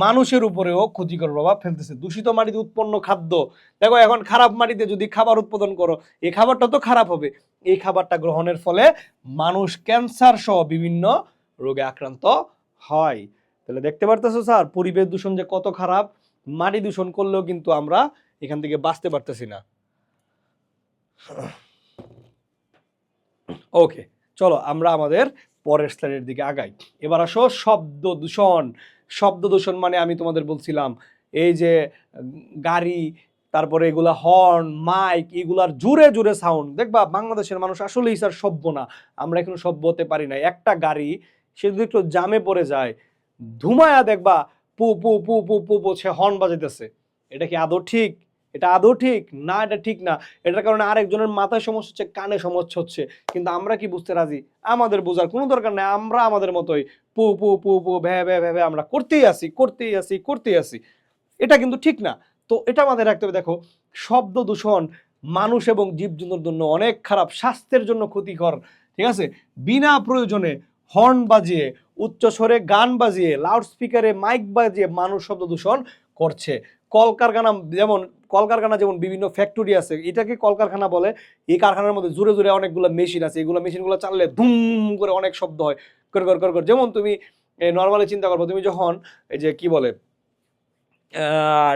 মানুষের উপরেও ক্ষতিকর প্রভাব ফেলতেছে দূষিত মাটিতে উৎপন্ন খাদ্য। দেখো এখন খারাপ মাটিতে যদি খাবার উৎপাদন করো, এই খাবারটা তো খারাপ হবে। এই খাবারটা গ্রহণের ফলে মানুষ ক্যান্সার সহ বিভিন্ন রোগে আক্রান্ত হয়। তাহলে দেখতে পারতেছো স্যার, পরিবেশ দূষণ যে কত খারাপ। মাটি দূষণ করলেও কিন্তু আমরা এখান থেকে বাঁচতে পারতেছি না। ওকে, চলো আমরা আমাদের পরের স্লাইডের দিকে আগাই। এবার আসো শব্দ দূষণ। শব্দ দূষণ মানে আমি তোমাদের বলছিলাম, এই যে গাড়ি, তারপরে এগুলা হর্ন, মাইক, এগুলার জোরে জোরে সাউন্ড। দেখবা বাংলাদেশের মানুষ আসলেই স্যার সভ্য না, আমরা এখনো সভ্য হতে পারি না। একটা গাড়ি সে যদি একটু জামে পড়ে যায়, ধুমায়া দেখবা পু পু পু পু পু পু সে হর্ন বাজাইতেছে। এটা কি আদৌ ঠিক? এটা আদৌ ঠিক না, এটা ঠিক না। এটার কারণে আরেকজনের মাথায় সমস্যা হচ্ছে, কানে সমস্যা হচ্ছে, কিন্তু আমরা কি বুঝতে রাজি? আমাদের বোঝার কোনো দরকার নেই, আমরা আমাদের মতোই পু পু পু পু ভ্যা ভ্যা ভ্যা ভ্যা আমরা করতেই আসি। এটা কিন্তু ঠিক না। তো এটা আমাদের রাখতে হবে। দেখো শব্দ দূষণ মানুষ এবং জীবজন্তুর জন্য অনেক খারাপ, স্বাস্থ্যের জন্য ক্ষতিকর, ঠিক আছে? বিনা প্রয়োজনে হর্ন বাজিয়ে, উচ্চ স্বরে গান বাজিয়ে, লাউড স্পিকারে মাইক বাজিয়ে মানুষ শব্দ দূষণ করছে। কলকারখানা যেমন বিভিন্ন ফ্যাক্টরি আছে, এটাকে কলকারখানা বলে। এই কারখানার মধ্যে জোরে জোরে অনেকগুলো মেশিন আছে, এগুলো মেশিনগুলো চাললে ধুম করে অনেক শব্দ হয়, কর কর কর কর। যেমন তুমি নর্মালি চিন্তা করবো, তুমি যখন এই যে কি বলে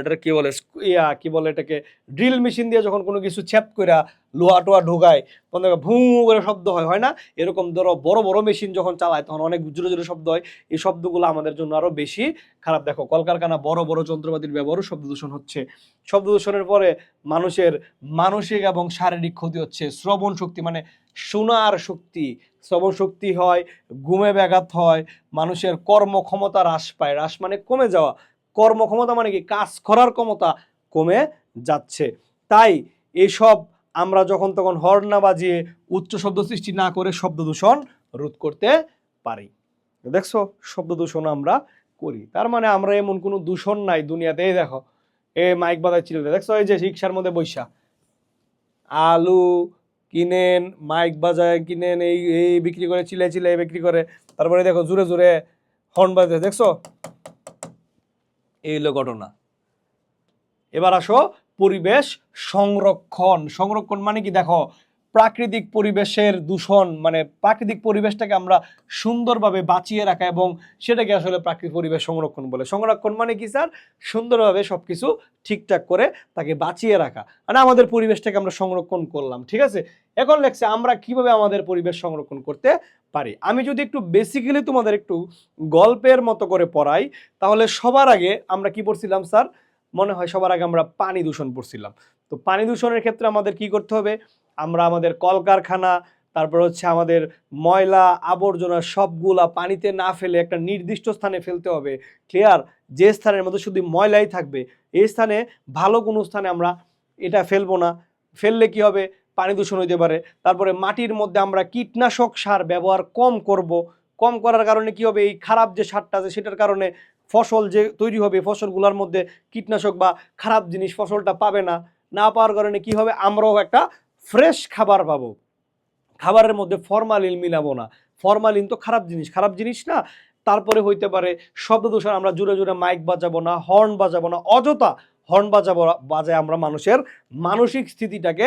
এটা কি বলে এটাকে, ড্রিল মেশিন দিয়ে যখন কোনো কিছু ছেদ করে লোহা টোয়া ঢোকায়, তখন ভু করে শব্দ হয় না? এরকম ধরো বড় বড় মেশিন যখন চালায় তখন অনেক জোরে জোরে শব্দ হয়। এই শব্দগুলো আমাদের জন্য আরো বেশি খারাপ। দেখো কলকারখানা, বড় বড় যন্ত্রপাতির ব্যবহারও শব্দ দূষণ হচ্ছে। শব্দ দূষণের পরে মানুষের মানসিক এবং শারীরিক ক্ষতি হচ্ছে। শ্রবণ শক্তি মানে শোনার শক্তি, শ্রবণ শক্তি হয়, ঘুমে ব্যাঘাত হয়, মানুষের কর্মক্ষমতা হ্রাস পায়। হ্রাস মানে কমে যাওয়া, কর্মক্ষমতা মানে কি, কাজ করার ক্ষমতা কমে যাচ্ছে। তাই এসব আমরা যখন তখন হর্ন না বাজিয়ে, উচ্চ শব্দ সৃষ্টি না করে শব্দ দূষণ রোধ করতে পারি। দেখছো শব্দ দূষণ আমরা করি, তার মানে আমরা এমন কোনো দূষণ নাই দুনিয়াতে। এই দেখো এ মাইক বাজায় চিল্লাতে, দেখছো এই যে রিক্সার মধ্যে বৈশা আলু কিনেন, মাইক বাজায় কিনেন, এই এই বিক্রি করে, চিল্লাই চিল্লাই বিক্রি করে, তারপরে দেখো জোরে জোরে হর্ন বাজে, দেখছো? এই হলো ঘটনা। এবার আসো পরিবেশ সংরক্ষণ। সংরক্ষণ মানে কি, দেখো প্রাকৃতিক পরিবেশের দূষণ, মানে প্রাকৃতিক পরিবেশটাকে আমরা সুন্দরভাবে বাঁচিয়ে রাখা, এবং সেটাকে আসলে প্রাকৃতিক পরিবেশ সংরক্ষণ বলে। সংরক্ষণ মানে কি স্যার? সুন্দরভাবে সবকিছু ঠিকঠাক করে তাকে বাঁচিয়ে রাখা, মানে আমাদের পরিবেশটাকে আমরা সংরক্ষণ করলাম। ঠিক আছে, এখন লেখছে আমরা কিভাবে আমাদের পরিবেশ সংরক্ষণ করতে পারি। আমি যদি একটু বেসিক্যালি তোমাদের একটু গল্পের মতো করে পড়াই, তাহলে সবার আগে আমরা কি পড়ছিলাম স্যার? মনে হয় সবার আগে আমরা পানি দূষণ পড়ছিলাম। তো পানি দূষণের ক্ষেত্রে আমাদের কি করতে হবে? আমরা আমাদের কলকারখানা, তারপর হচ্ছে আমাদের ময়লা আবর্জনা সবগুলা পানিতে না ফেলে একটা নির্দিষ্ট স্থানে ফেলতে হবে। ক্লিয়ার? যে স্থানের মধ্যে শুধু ময়লাই থাকবে, এই স্থানে ভালো কোনো স্থানে আমরা এটা ফেলবো না। ফেললে কি হবে? পানি দূষণ হইতে পারে। তারপরে মাটির মধ্যে আমরা কীটনাশক সার ব্যবহার কম করব। কম করার কারণে কি হবে? এই খারাপ যে সারটা আছে সেটার কারণে ফসল যে তৈরি হবে, ফসলগুলোর মধ্যে কীটনাশক বা খারাপ জিনিস ফসলটা পাবে না। না পাওয়ার কারণে কি হবে? আমরাও একটা ফ্রেশ খাবার পাবো। খাবারের মধ্যে ফরমালিন মিলাবো না। ফরমালিন তো খারাপ জিনিস, খারাপ জিনিস না। তারপরে হইতে পারে শব্দ দূষণ, আমরা জোরে জোরে মাইক বাজাবো না, হর্ন বাজাবো না, অযথা হর্ন বাজায় আমরা মানুষের মানসিক স্থিতিটাকে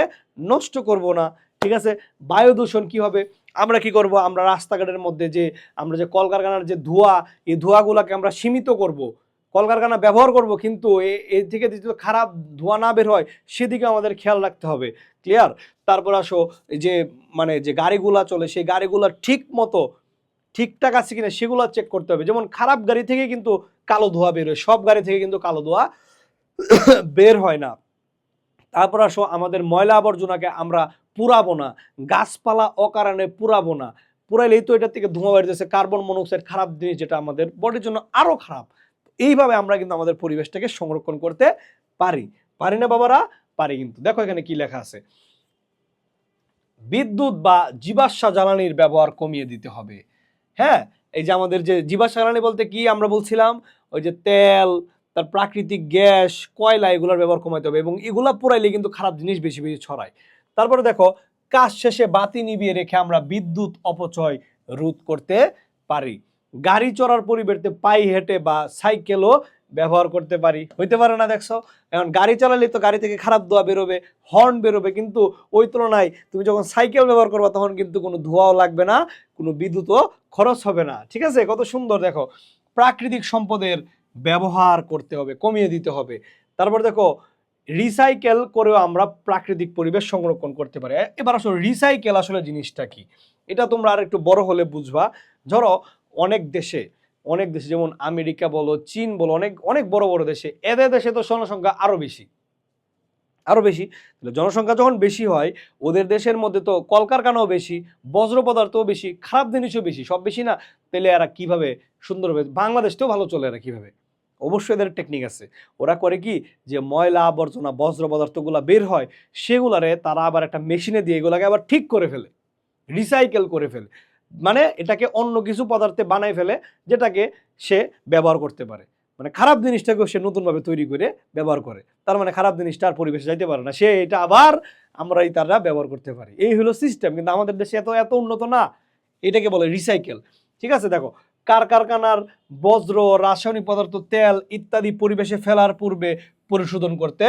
নষ্ট করব না। ঠিক আছে? বায়ু দূষণ কি হবে? আমরা কি করব? আমরা রাস্তাঘাটের মধ্যে যে আমরা যে কলকারখানার যে ধোঁয়া, এই ধোঁয়াগুলোকে আমরা সীমিত করব। কলকারখানা ব্যবহার করব, কিন্তু এর থেকে যদি খারাপ ধোঁয়া না বের হয় সেদিকে আমাদের খেয়াল রাখতে হবে। ক্লিয়ার? তারপর আসো যে মানে যে গাড়িগুলা চলে, সেই গাড়িগুলা ঠিক মতো ঠিকঠাক আছে কিনা সেগুলো চেক করতে হবে। যেমন খারাপ গাড়ি থেকে কিন্তু কালো ধোঁয়া বের হয়, সব গাড়ি থেকে কিন্তু কালো ধোঁয়া বের হয় না। তারপর আসো আমাদের ময়লা আবর্জনাকে আমরা পুরাবো না, গাছপালা অকারণে পুরাবো না। পুরাইলেই তো এটা থেকে ধোঁয়া বেরোতেছে, কার্বন মনোক্সাইড, খারাপ জিনিস, যেটা আমাদের বডির জন্য আরো খারাপ। এইভাবে আমরা কিন্তু আমাদের পরিবেশটাকে সংরক্ষণ করতে পারি। পারি না বাবারা? পারি। কিন্তু দেখো এখানে কি লেখা আছে, বিদ্যুৎ বা জীবাশ্ম জ্বালানির ব্যবহার কমিয়ে দিতে হবে। হ্যাঁ, এই যে আমাদের যে জীবাশ্ম জ্বালানি বলতে কি আমরা বলছিলাম, ওই যে তেল, তার প্রাকৃতিক গ্যাস, কয়লা, এগুলোর ব্যবহার কমাইতে হবে, এবং এগুলা পোড়াইলে কিন্তু খারাপ জিনিস বেশি বেশি ছড়ায়। তারপরে দেখো, কাজ শেষে বাতি নিভিয়ে রেখে আমরা বিদ্যুৎ অপচয় রোধ করতে পারি। গাড়ি চড়ার পরিবর্তে পায়ে হেঁটে বা সাইকেলও ব্যবহার করতে পারি। হইতে পারে না? দেখছো, এখন গাড়ি চালালে তো গাড়ি থেকে খারাপ ধোঁয়া বেরোবে, হর্ন বেরোবে, কিন্তু ওই তুলনায় তুমি যখন সাইকেল ব্যবহার করবে তখন কিন্তু কোনো ধোঁয়াও লাগবে না, কোনো বিদ্যুৎও খরচ হবে না। ঠিক আছে? কত সুন্দর। দেখো, প্রাকৃতিক সম্পদের ব্যবহার করতে হবে, কমিয়ে দিতে হবে। তারপর দেখো, রিসাইকেল করেও আমরা প্রাকৃতিক পরিবেশ সংরক্ষণ করতে পারি। এবার আসলে রিসাইকেল আসলে জিনিসটা কি, এটা তোমরা আর একটু বড় হলে বুঝবা। ধরো অনেক দেশে যেমন আমেরিকা বলো, চীন বলো, অনেক অনেক বড় বড় দেশে, এদের দেশে তো জনসংখ্যা আরো বেশি। জনসংখ্যা যখন বেশি হয়, ওদের দেশের মধ্যে তো কলকারখানাও বেশি, বজ্র পদার্থও বেশি, খারাপ জিনিসও বেশি, সব বেশি না? তাহলে এরা কিভাবে সুন্দরভাবে, বাংলাদেশটাও ভালো চলে, এরা কিভাবে? অবশ্যই এদের টেকনিক আছে। ওরা করে কি, যে ময়লা আবর্জনা বজ্র পদার্থগুলো বের হয়, সেগুলারে তারা আবার একটা মেশিনে দিয়ে এগুলাকে আবার ঠিক করে ফেলে, রিসাইকেল করে ফেলে, মানে এটাকে অন্য কিছু পদার্থে বানাই ফেলে, যেটাকে সে ব্যবহার করতে পারে। মানে খারাপ জিনিসটাকেও সে নতুনভাবে তৈরি করে ব্যবহার করে। তার মানে খারাপ জিনিসটা আর পরিবেশে যাইতে পারে না, সে এটা আবার আমরাই তারা ব্যবহার করতে পারি। এই হলো সিস্টেম, কিন্তু আমাদের দেশে এত এত উন্নত না। এটাকে বলে রিসাইকেল। ঠিক আছে? দেখো, কারখানার বজ্র, রাসায়নিক পদার্থ, তেল ইত্যাদি পরিবেশে ফেলার পূর্বে পরিশোধন করতে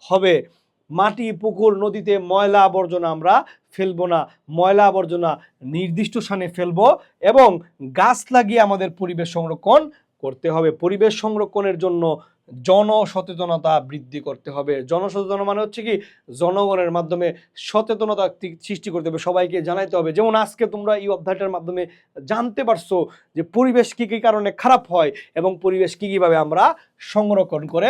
হবে। মাটি, পুকুর, নদীতে ময়লা আবর্জনা আমরা ফেলবো না, ময়লা আবর্জনা নির্দিষ্ট স্থানে ফেলবো, এবং গাছ লাগিয়ে আমাদের পরিবেশ সংরক্ষণ করতে হবে। পরিবেশ সংরক্ষণের জন্য জনসচেতনতা বৃদ্ধি করতে হবে। জনসচেতনতা মানে হচ্ছে কি, জনগণের মাধ্যমে সচেতনতা সৃষ্টি করতে হবে, সবাইকে জানাইতে হবে। যেমন আজকে তোমরা এই অধ্যায়টার মাধ্যমে জানতে পারছো যে পরিবেশ কি কি কারণে খারাপ হয়, এবং পরিবেশ কি কিভাবে আমরা সংরক্ষণ করে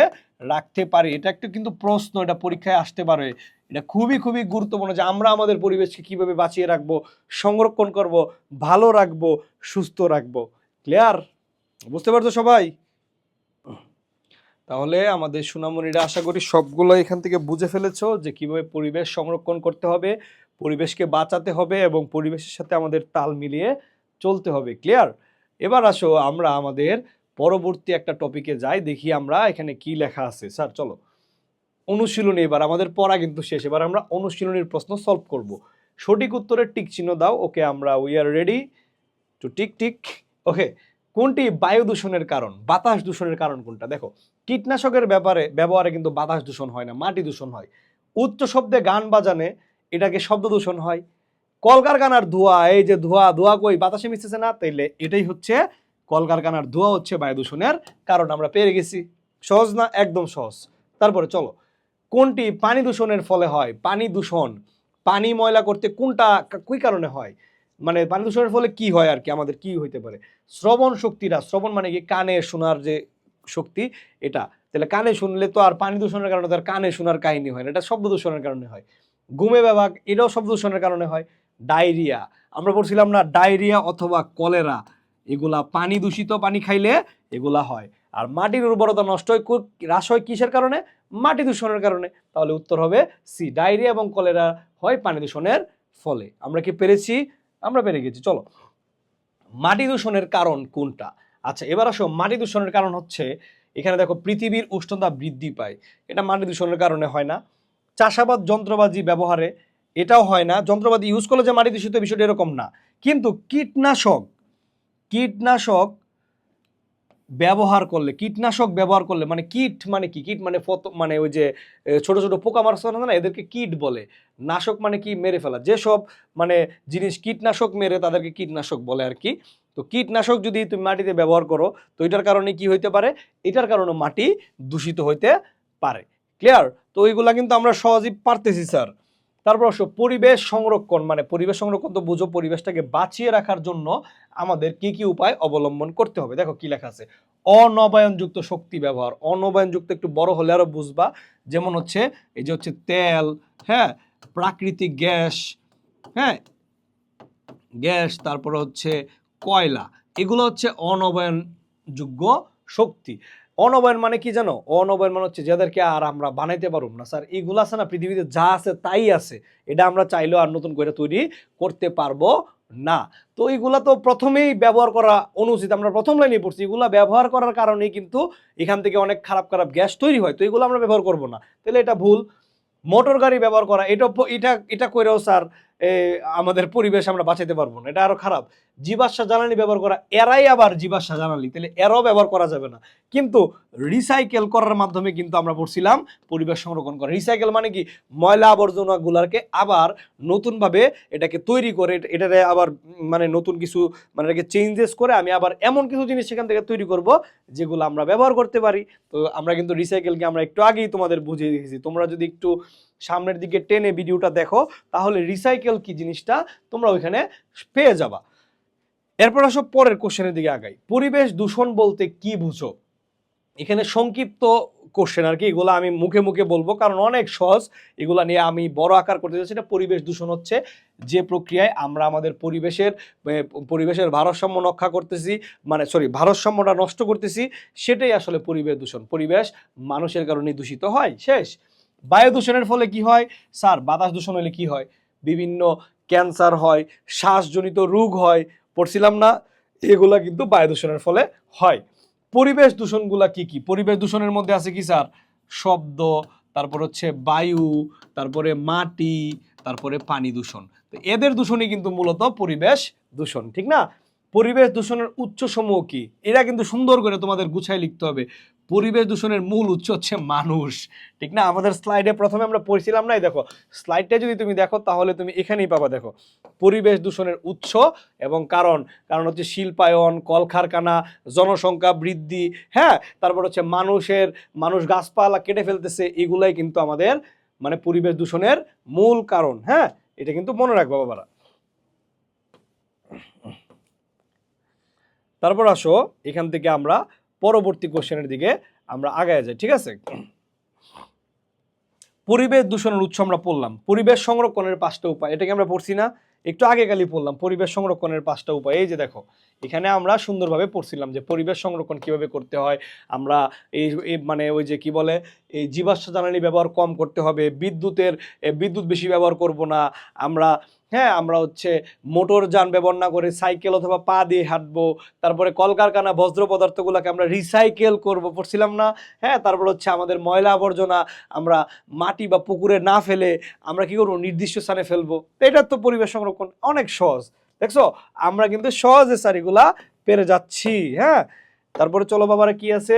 রাখতে পারি। এটা একটা কিন্তু প্রশ্ন, এটা পরীক্ষায় আসতে পারে। এটা খুবই খুবই গুরুত্বপূর্ণ যে আমরা আমাদের পরিবেশকে কিভাবে বাঁচিয়ে রাখবো, সংরক্ষণ করব, ভালো রাখবো, সুস্থ রাখবো। ক্লিয়ার? বুঝতে পারছো সবাই? তাহলে আমাদের সোনামণিরা আশা করি সবগুলো এখান থেকে বুঝে ফেলেছো যে কিভাবে পরিবেশ সংরক্ষণ করতে হবে, পরিবেশকে বাঁচাতে হবে, এবং পরিবেশের সাথে আমাদের তাল মিলিয়ে চলতে হবে। ক্লিয়ার? এবার আসো আমরা আমাদের পরবর্তী একটা টপিকে যাই, দেখি আমরা এখানে কি লেখা আছে। স্যার চলো অনুশীলনী, এবার আমাদের পড়া কিন্তু শেষ, এবার আমরা অনুশীলনীর প্রশ্ন সলভ করব। সঠিক উত্তরের টিক চিহ্ন দাও। ওকে, আমরা we are ready to tick tick. Okay, কোনটি বায়ু দূষণের কারণ, বাতাস দূষণের কারণ কোনটা? দেখো, কীটনাশকের ব্যবহারে কিন্তু বাতাস দূষণ হয় না, মাটি দূষণ হয়। উচ্চ শব্দে গান বাজানে এটাকে শব্দ দূষণ হয়। কলকারখানার ধোঁয়া, এই যে ধোঁয়া, ধোঁয়া কই বাতাসে মিশতেছে না, তাইলে এটাই হচ্ছে কলকারখানার ধোঁয়া হচ্ছে বায়ু দূষণের কারণ। আমরা পেরে গেছি। সহজ না? একদম সহজ। তারপরে চলো, কোনটি পানি দূষণের ফলে হয়? পানি দূষণ, পানি ময়লা করতে কোনটা কি কারণে হয়? মানে পানি দূষণের ফলে কি হয় আর কি, আমাদের কি হইতে পারে? শ্রবণ শক্তিটা, শ্রবণ মানে কি কানে শোনার যে শক্তি, এটা। তাহলে কানে শুনলে তো আর পানি দূষণের কারণে তার কানে শোনার কাহিনী হয় না, এটা শব্দ দূষণের কারণে হয়। ঘুমে বিভাগ, এটাও শব্দ দূষণের কারণে হয়। ডায়রিয়া, আমরা বলছিলাম না, ডায়রিয়া অথবা কলেরা, এগুলা পানি দূষিত পানি খাইলে এগুলা হয়। আর মাটির উর্বরতা নষ্ট হয়, হ্রাস হয় কিসের কারণে? মাটি দূষণের কারণে। তাহলে উত্তর হবে সি, ডায়রিয়া এবং কলেরা হয় পানি দূষণের ফলে। আমরা কি পেরেছি? আমরা পেরে গেছি। চলো, মাটি দূষণের কারণ কোনটা? আচ্ছা, এবার আসো, মাটি দূষণের কারণ হচ্ছে, এখানে দেখো পৃথিবীর উষ্ণতা বৃদ্ধি পায়, এটা মাটি দূষণের কারণে হয় না। চাষাবাদ যন্ত্রপাতি ব্যবহারে, এটাও হয় না। যন্ত্রপাতি ইউজ করলে যে মাটি দূষিত, বিষয়টা এরকম না। কিন্তু কীটনাশক, কীটনাশক ব্যবহার করলে, কীটনাশক ব্যবহার করলে, মানে কীট মানে কি? কীট মানে মানে ওই যে ছোট ছোট পোকা মারছে না, এদেরকে কীট বলে। নাশক মানে কি? মেরে ফেলা। যেসব মানে জিনিস কীটনাশক মেরে তাদেরকে কীটনাশক বলে আর কি। তো কীটনাশক যদি তুমি মাটিতে ব্যবহার করো, তো এটার কারণে কি হইতে পারে? এটার কারণে মাটি দূষিত হইতে পারে। ক্লিয়ার? তো ওইগুলা কিন্তু আমরা সহজেই পারতেছি স্যার। তারপর অবশ্য পরিবেশ সংরক্ষণ, মানে পরিবেশ সংরক্ষণ তো বুঝো, পরিবেশটাকে বাঁচিয়ে রাখার জন্য আমাদের কি কি উপায় অবলম্বন করতে হবে। দেখো কি লেখা আছে, অনবায়নযুক্ত শক্তি ব্যবহার। অনবায়নযুক্ত একটু বড় হলে আরো বুঝবা। যেমন হচ্ছে এই যে হচ্ছে তেল, হ্যাঁ, প্রাকৃতিক গ্যাস, হ্যাঁ, গ্যাস, তারপরে হচ্ছে কয়লা, এগুলো হচ্ছে অনবায়নযোগ্য শক্তি। অনবায়ন মানে কি জানো? অনবায়ন মানে হচ্ছে যাদেরকে আর আমরা বানাইতে পারব না স্যার। এগুলো আছে না, পৃথিবীতে যা আছে তাই আছে, এটা আমরা চাইলেও আর নতুন করে তৈরি করতে পারবো না। তো এইগুলা তো প্রথমেই ব্যবহার করা অনুচিত। আমরা প্রথম লাইনে পড়ছি, এগুলা ব্যবহার করার কারণেই কিন্তু এখান থেকে অনেক খারাপ খারাপ গ্যাস তৈরি হয়। তো এগুলো আমরা ব্যবহার করব না, তাহলে এটা ভুল। মোটর গাড়ি ব্যবহার করা, এটা এটা এটা করেও স্যার আমাদের পরিবেশ আমরা বাঁচাতে পারবো না, এটা আরো খারাপ। জীবাশ্ম জ্বালানি ব্যবহার করা, এরাই আবার জীবাশ্ম জ্বালানি, তাহলে এরাও ব্যবহার করা যাবে না। কিন্তু রিসাইকেল করার মাধ্যমে কিন্তু আমরা পড়ছিলাম পরিবেশ সংরক্ষণ করা। রিসাইকেল মানে কি? ময়লা আবর্জনা গুলাকে আবার নতুনভাবে এটাকে তৈরি করে, এটাকে আবার মানে নতুন কিছু, মানে এটাকে চেঞ্জেস করে আমি আবার এমন কিছু জিনিস সেখান থেকে তৈরি করব যেগুলো আমরা ব্যবহার করতে পারি। তো আমরা কিন্তু রিসাইকেলকে আমরা একটু আগেই তোমাদের বুঝিয়ে দিয়েছি। তোমরা যদি একটু সামনের দিকে টেনে ভিডিওটা দেখো, তাহলে রিসাইকেল কি জিনিসটা তোমরা ওইখানে পেয়ে যাবা। এরপর আসো পরের কোশ্চেনের দিকে আগাই। পরিবেশ দূষণ বলতে কি বুঝো? এখানে সংক্ষিপ্ত কোশ্চেন আর কি, এগুলো আমি মুখে মুখে বলবো কারণ অনেক সহজ। এগুলা নিয়ে আমি বড় আকার করতে চাচ্ছি না। পরিবেশ দূষণ হচ্ছে যে প্রক্রিয়ায় আমরা আমাদের পরিবেশের ভারসাম্য রক্ষা করতেছি, মানে ভারসাম্যটা নষ্ট করতেছি, সেটাই আসলে পরিবেশ দূষণ। পরিবেশ মানুষের কারণে দূষিত হয়। শেষ। বায়ু দূষণের ফলে কি হয়? স্যার, বাতাস দূষণ হলে কি হয়? বিভিন্ন ক্যান্সার হয়, শ্বাসজনিত রোগ হয়, পড়ছিলাম না? এগুলা কিন্তু বায়ু দূষণের ফলে হয়। পরিবেশ দূষণগুলা কি কি? পরিবেশ দূষণের মধ্যে আছে কি স্যার? শব্দ, তারপর হচ্ছে বায়ু, তারপরে মাটি, তারপরে পানি দূষণ। তো এদের দূষণই কিন্তু মূলত পরিবেশ দূষণ, ঠিক না? পরিবেশ দূষণের উৎসসমূহ কি? এরা কিন্তু সুন্দর করে তোমাদের গুছায় লিখতে হবে। পরিবেশ দূষণের মূল উৎস হচ্ছে মানুষ, ঠিক না? আমাদের স্লাইডে প্রথমে আমরা পড়ছিলাম না, দেখো স্লাইডটা যদি তুমি দেখো তাহলে তুমি এখানেই পাবা। দেখো, পরিবেশ দূষণের উৎস এবং কারণ। কারণ হচ্ছে শিল্পায়ন, কলকারখানা, জনসংখ্যা বৃদ্ধি, হ্যাঁ, তারপর হচ্ছে মানুষ গাছপালা কেটে ফেলতেছে, এগুলাই কিন্তু আমাদের মানে পরিবেশ দূষণের মূল কারণ। হ্যাঁ, এটা কিন্তু মনে রাখবো বাবারা। তারপর আসো, এখান থেকে আমরা পরবর্তী কোশ্চেনের দিকে আমরা আগায় যাই, ঠিক আছে? পরিবেশ দূষণের উৎস আমরা পড়লাম। পরিবেশ সংরক্ষণের 5টা উপায়, এটাকে আমরা পড়ছি না? একটু আগে কালই পড়লাম পরিবেশ সংরক্ষণের 5টা উপায়। এই যে দেখো, এখানে আমরা সুন্দরভাবে পড়ছিলাম যে পরিবেশ সংরক্ষণ কিভাবে করতে হয়। আমরা এই মানে ওই যে কি বলে, এই জীবাশ্ম জ্বালানি ব্যবহার কম করতে হবে, বিদ্যুৎ বেশি ব্যবহার করব না আমরা। হ্যাঁ, আমরা হচ্ছে মোটর যান ব্যবহার না করে সাইকেল অথবা পা দিয়ে হাঁটবো। তারপরে কলকারখানা বজ্র পদার্থগুলোকে আমরা রিসাইকেল করব, পড়ছিলাম না? হ্যাঁ, তারপর হচ্ছে আমাদের ময়লা আবর্জনা আমরা মাটি বা পুকুরে না ফেলে আমরা কি করবো? নির্দিষ্ট স্থানে ফেলবো। তো এটা তো পরিবেশ সংরক্ষণ, অনেক সহজ। দেখছো, আমরা কিন্তু সহজে স্যার এগুলা পেরে যাচ্ছি। হ্যাঁ, তারপরে চলো বাবারা, কি আছে?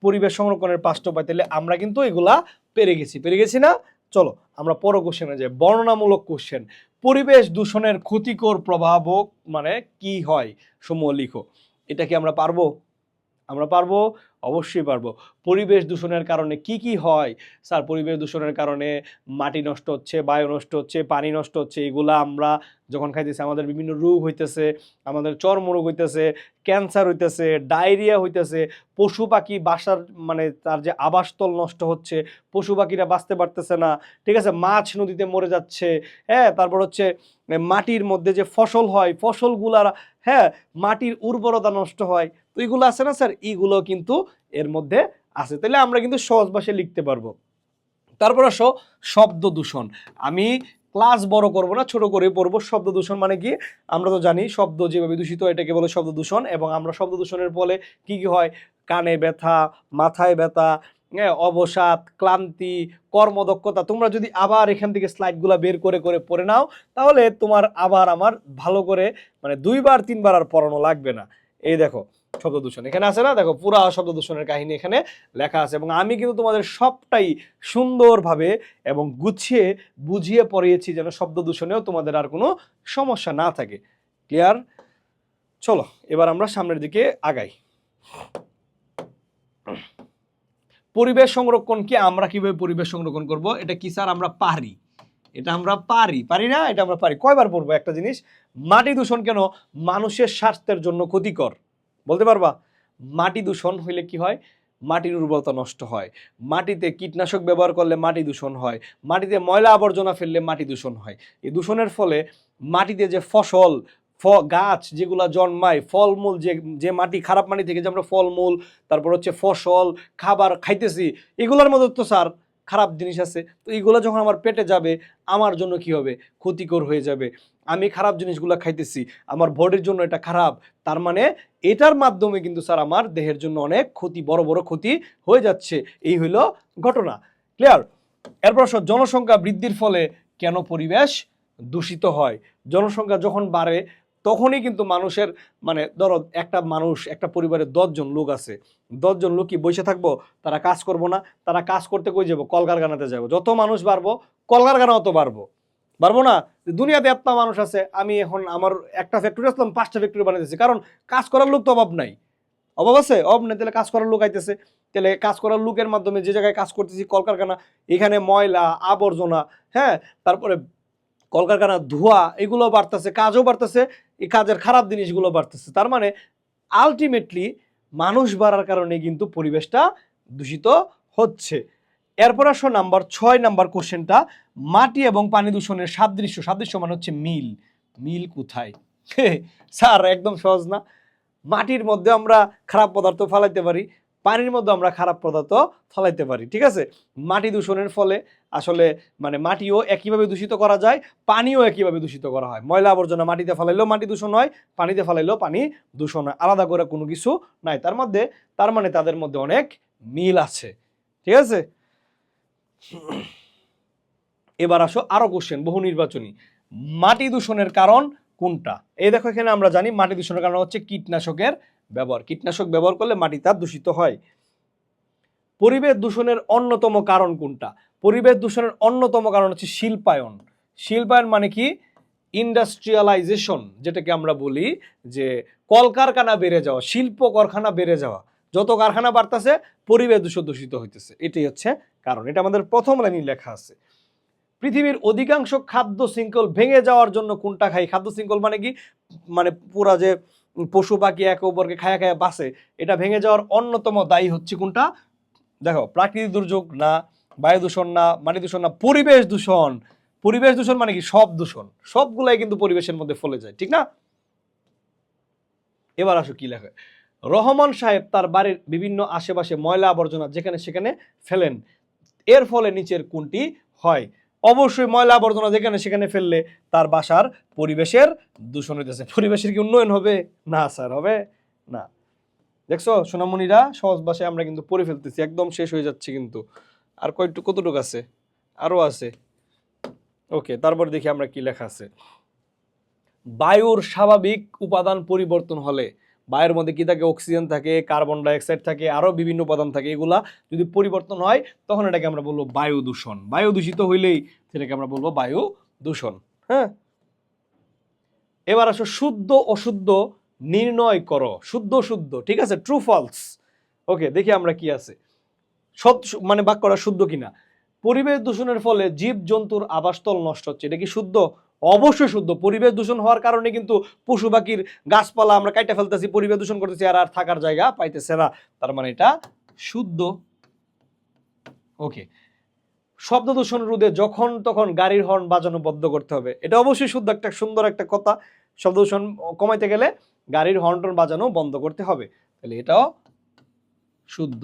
পরিবেশ সংরক্ষণের 5টা উপায়। তাহলে আমরা কিন্তু এগুলা পেরে গেছি না? চলো আমরা পর কোশ্চেনে যাই, বর্ণনামূলক কোশ্চেন। পরিবেশ দূষণের ক্ষতিকর প্রভাব মানে কি হয় সমূহ লিখো। এটা কি আমরা পারবো? আমরা পারবো, অবশ্যই পারবো। পরিবেশ দূষণের কারণে কি কি হয়? স্যার পরিবেশ দূষণের কারণে মাটি নষ্ট হচ্ছে, বায়ু নষ্ট হচ্ছে, পানি নষ্ট হচ্ছে। এগুলা আমরা যখন খাইতেছি আমাদের বিভিন্ন রোগ হইতেছে, আমাদের চর্মরোগ হইতেছে, ক্যান্সার হইতেছে, ডায়রিয়া হইতেছে, পশু পাখি বাসার মানে তার যে আবাসস্থল নষ্ট হচ্ছে, পশু পাখিরা বাঁচতে পারতেছে না, ঠিক আছে, মাছ নদীতে মরে যাচ্ছে, হ্যাঁ, তারপর হচ্ছে মাটির মধ্যে যে ফসল হয় ফসলগুলার, হ্যাঁ, মাটির উর্বরতা নষ্ট হয়। তো এইগুলো আছে না স্যার, এইগুলো কিন্তু এর মধ্যে আছে। তাহলে আমরা কিন্তু সহজ ভাষায় লিখতে পারবো। তারপর আসো শব্দ দূষণ। আমি ক্লাস বড় করব না, ছোট করে পড়বো। শব্দ দূষণ মানে কি? আমরা তো জানি শব্দ যেভাবে দূষিত এটাকে বলে শব্দ দূষণ। এবং আমরা শব্দ দূষণের ফলে কি কি হয়? কানে ব্যথা, মাথায় ব্যথা, হ্যাঁ, অবসাদ, ক্লান্তি, কর্মদক্ষতা। তোমরা যদি আবার এখান থেকে স্লাইডগুলো বের করে করে পড়ে নাও, তাহলে তোমার আবার আমার ভালো করে মানে 2বার 3বার আর পড়ানো লাগবে না। এই দেখো শব্দ দূষণ এখানে আছে না, দেখো পুরা শব্দ দূষণের কাহিনী এখানে লেখা আছে। এবং আমি কিন্তু তোমাদের সবটাই সুন্দরভাবে এবং গুছিয়ে বুঝিয়ে পড়িয়েছি যেন শব্দ দূষণেও তোমাদের আর কোনো সমস্যা না থাকে। ক্লিয়ার? চলো এবার আমরা সামনের দিকে আগাই। পরিবেশ সংরক্ষণ কি? আমরা কিভাবে পরিবেশ সংরক্ষণ করব? এটা কি স্যার? আমরা পারি, এটা আমরা পারি না, এটা আমরা পারি। কয়বার পড়বো একটা জিনিস? মাটি দূষণ কেন মানুষের স্বাস্থ্যের জন্য ক্ষতিকর বলতে পারবা? মাটি দূষণ হইলে কি হয়? মাটির উর্বরতা নষ্ট হয়, মাটিতে কীটনাশক ব্যবহার করলে মাটি দূষণ হয়, মাটিতে ময়লা আবর্জনা ফেললে মাটি দূষণ হয়। এই দূষণের ফলে মাটিতে যে ফসল গাছ যেগুলা জন্মায়, ফলমূল যে যে মাটি, খারাপ মাটি থেকে যে আমরা ফলমূল, তারপর হচ্ছে ফসল, খাবার খাইতেছি, এগুলোর মধ্যে তো স্যার খারাপ জিনিস আছে। তো এইগুলো যখন আমার পেটে যাবে আমার জন্য কি হবে? ক্ষতিকর হয়ে যাবে। আমি খারাপ জিনিসগুলো খাইতেছি, আমার বডির জন্য এটা খারাপ। তার মানে এটার মাধ্যমে কিন্তু স্যার আমার দেহের জন্য অনেক ক্ষতি, বড় বড় ক্ষতি হয়ে যাচ্ছে। এই হইলো ঘটনা। ক্লিয়ার? এরপর জনসংখ্যা বৃদ্ধির ফলে কেন পরিবেশ দূষিত হয়? জনসংখ্যা যখন বাড়ে তখনই কিন্তু মানুষের মানে ধরো একটা মানুষ, একটা পরিবারে 10 জন লোক আছে, 10 জন লোক কি বসে থাকবো? তারা কাজ করবো না? তারা কাজ করতে কই যাবো? কলকারখানাতে যাবো। যত মানুষ বাড়বো কলকারখানাও তো বাড়বো না? দুনিয়াতে এত মানুষ আছে, আমি এখন আমার একটা ফ্যাক্টরি আসলাম 5টা ফ্যাক্টরি বানাইতেছি, কারণ কাজ করার লোক তো অভাব নাই। অভাব আছে? অভাব নেই। তাহলে কাজ করার লোক আইতেছে, তাহলে কাজ করার লোকের মাধ্যমে যে জায়গায় কাজ করতেছি কলকারখানা, এখানে ময়লা আবর্জনা, হ্যাঁ, তারপরে কলকারখানার ধোঁয়া, এগুলো বাড়তেছে, কাজও বাড়তেছে, এই কাজের খারাপ জিনিসগুলো বাড়তেছে। তার মানে আলটিমেটলি মানুষ বাড়ার কারণে কিন্তু পরিবেশটা দূষিত হচ্ছে। এরপর আসো নাম্বার 6 নাম্বার কোশ্চেনটা, মাটি এবং পানি দূষণের সাদৃশ্য। সাদৃশ্য মানে হচ্ছে মিল। মিল কোথায়? স্যার একদম সহজ না। মাটির মধ্যে আমরা খারাপ পদার্থ ফেলাইতে পারি, পানির মধ্যে আমরা খারাপ পদার্থ ফেলাইতে পারি, ঠিক আছে? মাটি দূষণের ফলে আসলে মানে মাটিও একইভাবে দূষিত করা যায়, পানিও একইভাবে দূষিত করা হয়। ময়লা আবর্জনা মাটিতে ফেলাইলেও মাটি দূষণ হয়, পানিতে ফেলাইলেও পানি দূষণ হয়। আলাদা করে কোনো কিছু নাই তার মানে তাদের মধ্যে অনেক মিল আছে, ঠিক আছে? এবার আসো আরো কোশ্চেন, বহু নির্বাচনী। মাটি দূষণের কারণ কোনটা? এই দেখো এখানে আমরা জানি মাটি দূষণের কারণ হচ্ছে কীটনাশকের ব্যবহার। কীটনাশক ব্যবহার করলে মাটি তার দূষিত হয়। পরিবেশ দূষণের অন্যতম কারণ কোনটা? পরিবেশ দূষণের অন্যতম কারণ হচ্ছে শিল্পায়ন। শিল্পায়ন মানে কি? ইন্ডাস্ট্রিয়ালাইজেশন, যেটাকে আমরা বলি যে কলকারখানা বেড়ে যাওয়া, শিল্প কারখানা বেড়ে যাওয়া। যত কারখানা বাড়তেছে পরিবেশ দূষিত হইতেছে, এটাই হচ্ছে কারণ। এটা আমাদের প্রথম লাইনে লেখা আছে। পৃথিবীর অধিকাংশ খাদ্য শৃঙ্খল ভেঙে যাওয়ার জন্য কোনটা খাই? খাদ্য শৃঙ্খল মানে কি? মানে পুরা যে পশু পাখি একে অপরকে খায়া খায়া বাঁচে, এটা ভেঙে যাওয়ার অন্যতম দায়ী হচ্ছে কোনটা? দেখো, প্রাকৃতিক দুর্যোগ না, বায়ু দূষণ না, মাটি দূষণ না, পরিবেশ দূষণ। পরিবেশ দূষণ মানে কি? সব দূষণ, সবগুলাই কিন্তু পরিবেশের মধ্যে ফলে যায়, ঠিক না? এবার আসো কি লেখে। রহমান সাহেব তার বাড়ির বিভিন্ন আশেপাশে ময়লা আবর্জনা যেখানে সেখানে ফেলেন, এর ফলে নিচের কোনটি হয়? অবশ্যই ময়লা আবর্জনা যেখানে সেখানে ফেললে তার বাসার পরিবেশের দূষণ হইতেছে। পরিবেশের কি উন্নয়ন হবে? না স্যার, হবে না। দেখছো সোনামণিরা, সহজ ভাষায় আমরা কিন্তু পড়ে ফেলতেছি, একদম শেষ হয়ে যাচ্ছে কিন্তু। আর কতটুকু আছে? আরো আছে। ওকে, তারপর দেখি আমরা কি লেখা আছে। বায়ুর স্বাভাবিক উপাদান পরিবর্তন হলে, বায়ুর মধ্যে কি থাকে, অক্সিজেন থাকে, কার্বন ডাইঅক্সাইড থাকে, আরো বিভিন্ন উপাদান থাকে, এগুলা যদি পরিবর্তন হয় তখন এটাকে আমরা বলবো বায়ু দূষণ। বায়ু দূষিত হইলেই সেটাকে আমরা বলবো বায়ু দূষণ। হ্যাঁ, এবার আসো শুদ্ধ অশুদ্ধ নির্ণয় করো। শুদ্ধ শুদ্ধ, ঠিক আছে, ট্রু ফলস। ওকে, দেখি আমরা কি আছে, মানে বাক্যটা শুদ্ধ কিনা। পরিবেশ দূষণের ফলে জীব জন্তুর আবাসস্থল নষ্ট হচ্ছে, এটা কি শুদ্ধ? অবশ্যই শুদ্ধ। পরিবেশ দূষণ হওয়ার কারণে কিন্তু পশু পাখির গাছপালা আমরা কাইটা ফেলতেছি, পরিবেশ দূষণ করতেছি, আর থাকার জায়গা পাইতেছে না, তার মানে এটা শুদ্ধ। ওকে, শব্দ দূষণ রোধে যখন তখন গাড়ির হর্ন বাজানো বন্ধ করতে হবে, এটা অবশ্যই শুদ্ধ, একটা সুন্দর একটা কথা। শব্দ দূষণ কমাইতে গেলে গাড়ির হর্ন টর্ন বাজানো বন্ধ করতে হবে, তাহলে এটাও শুদ্ধ।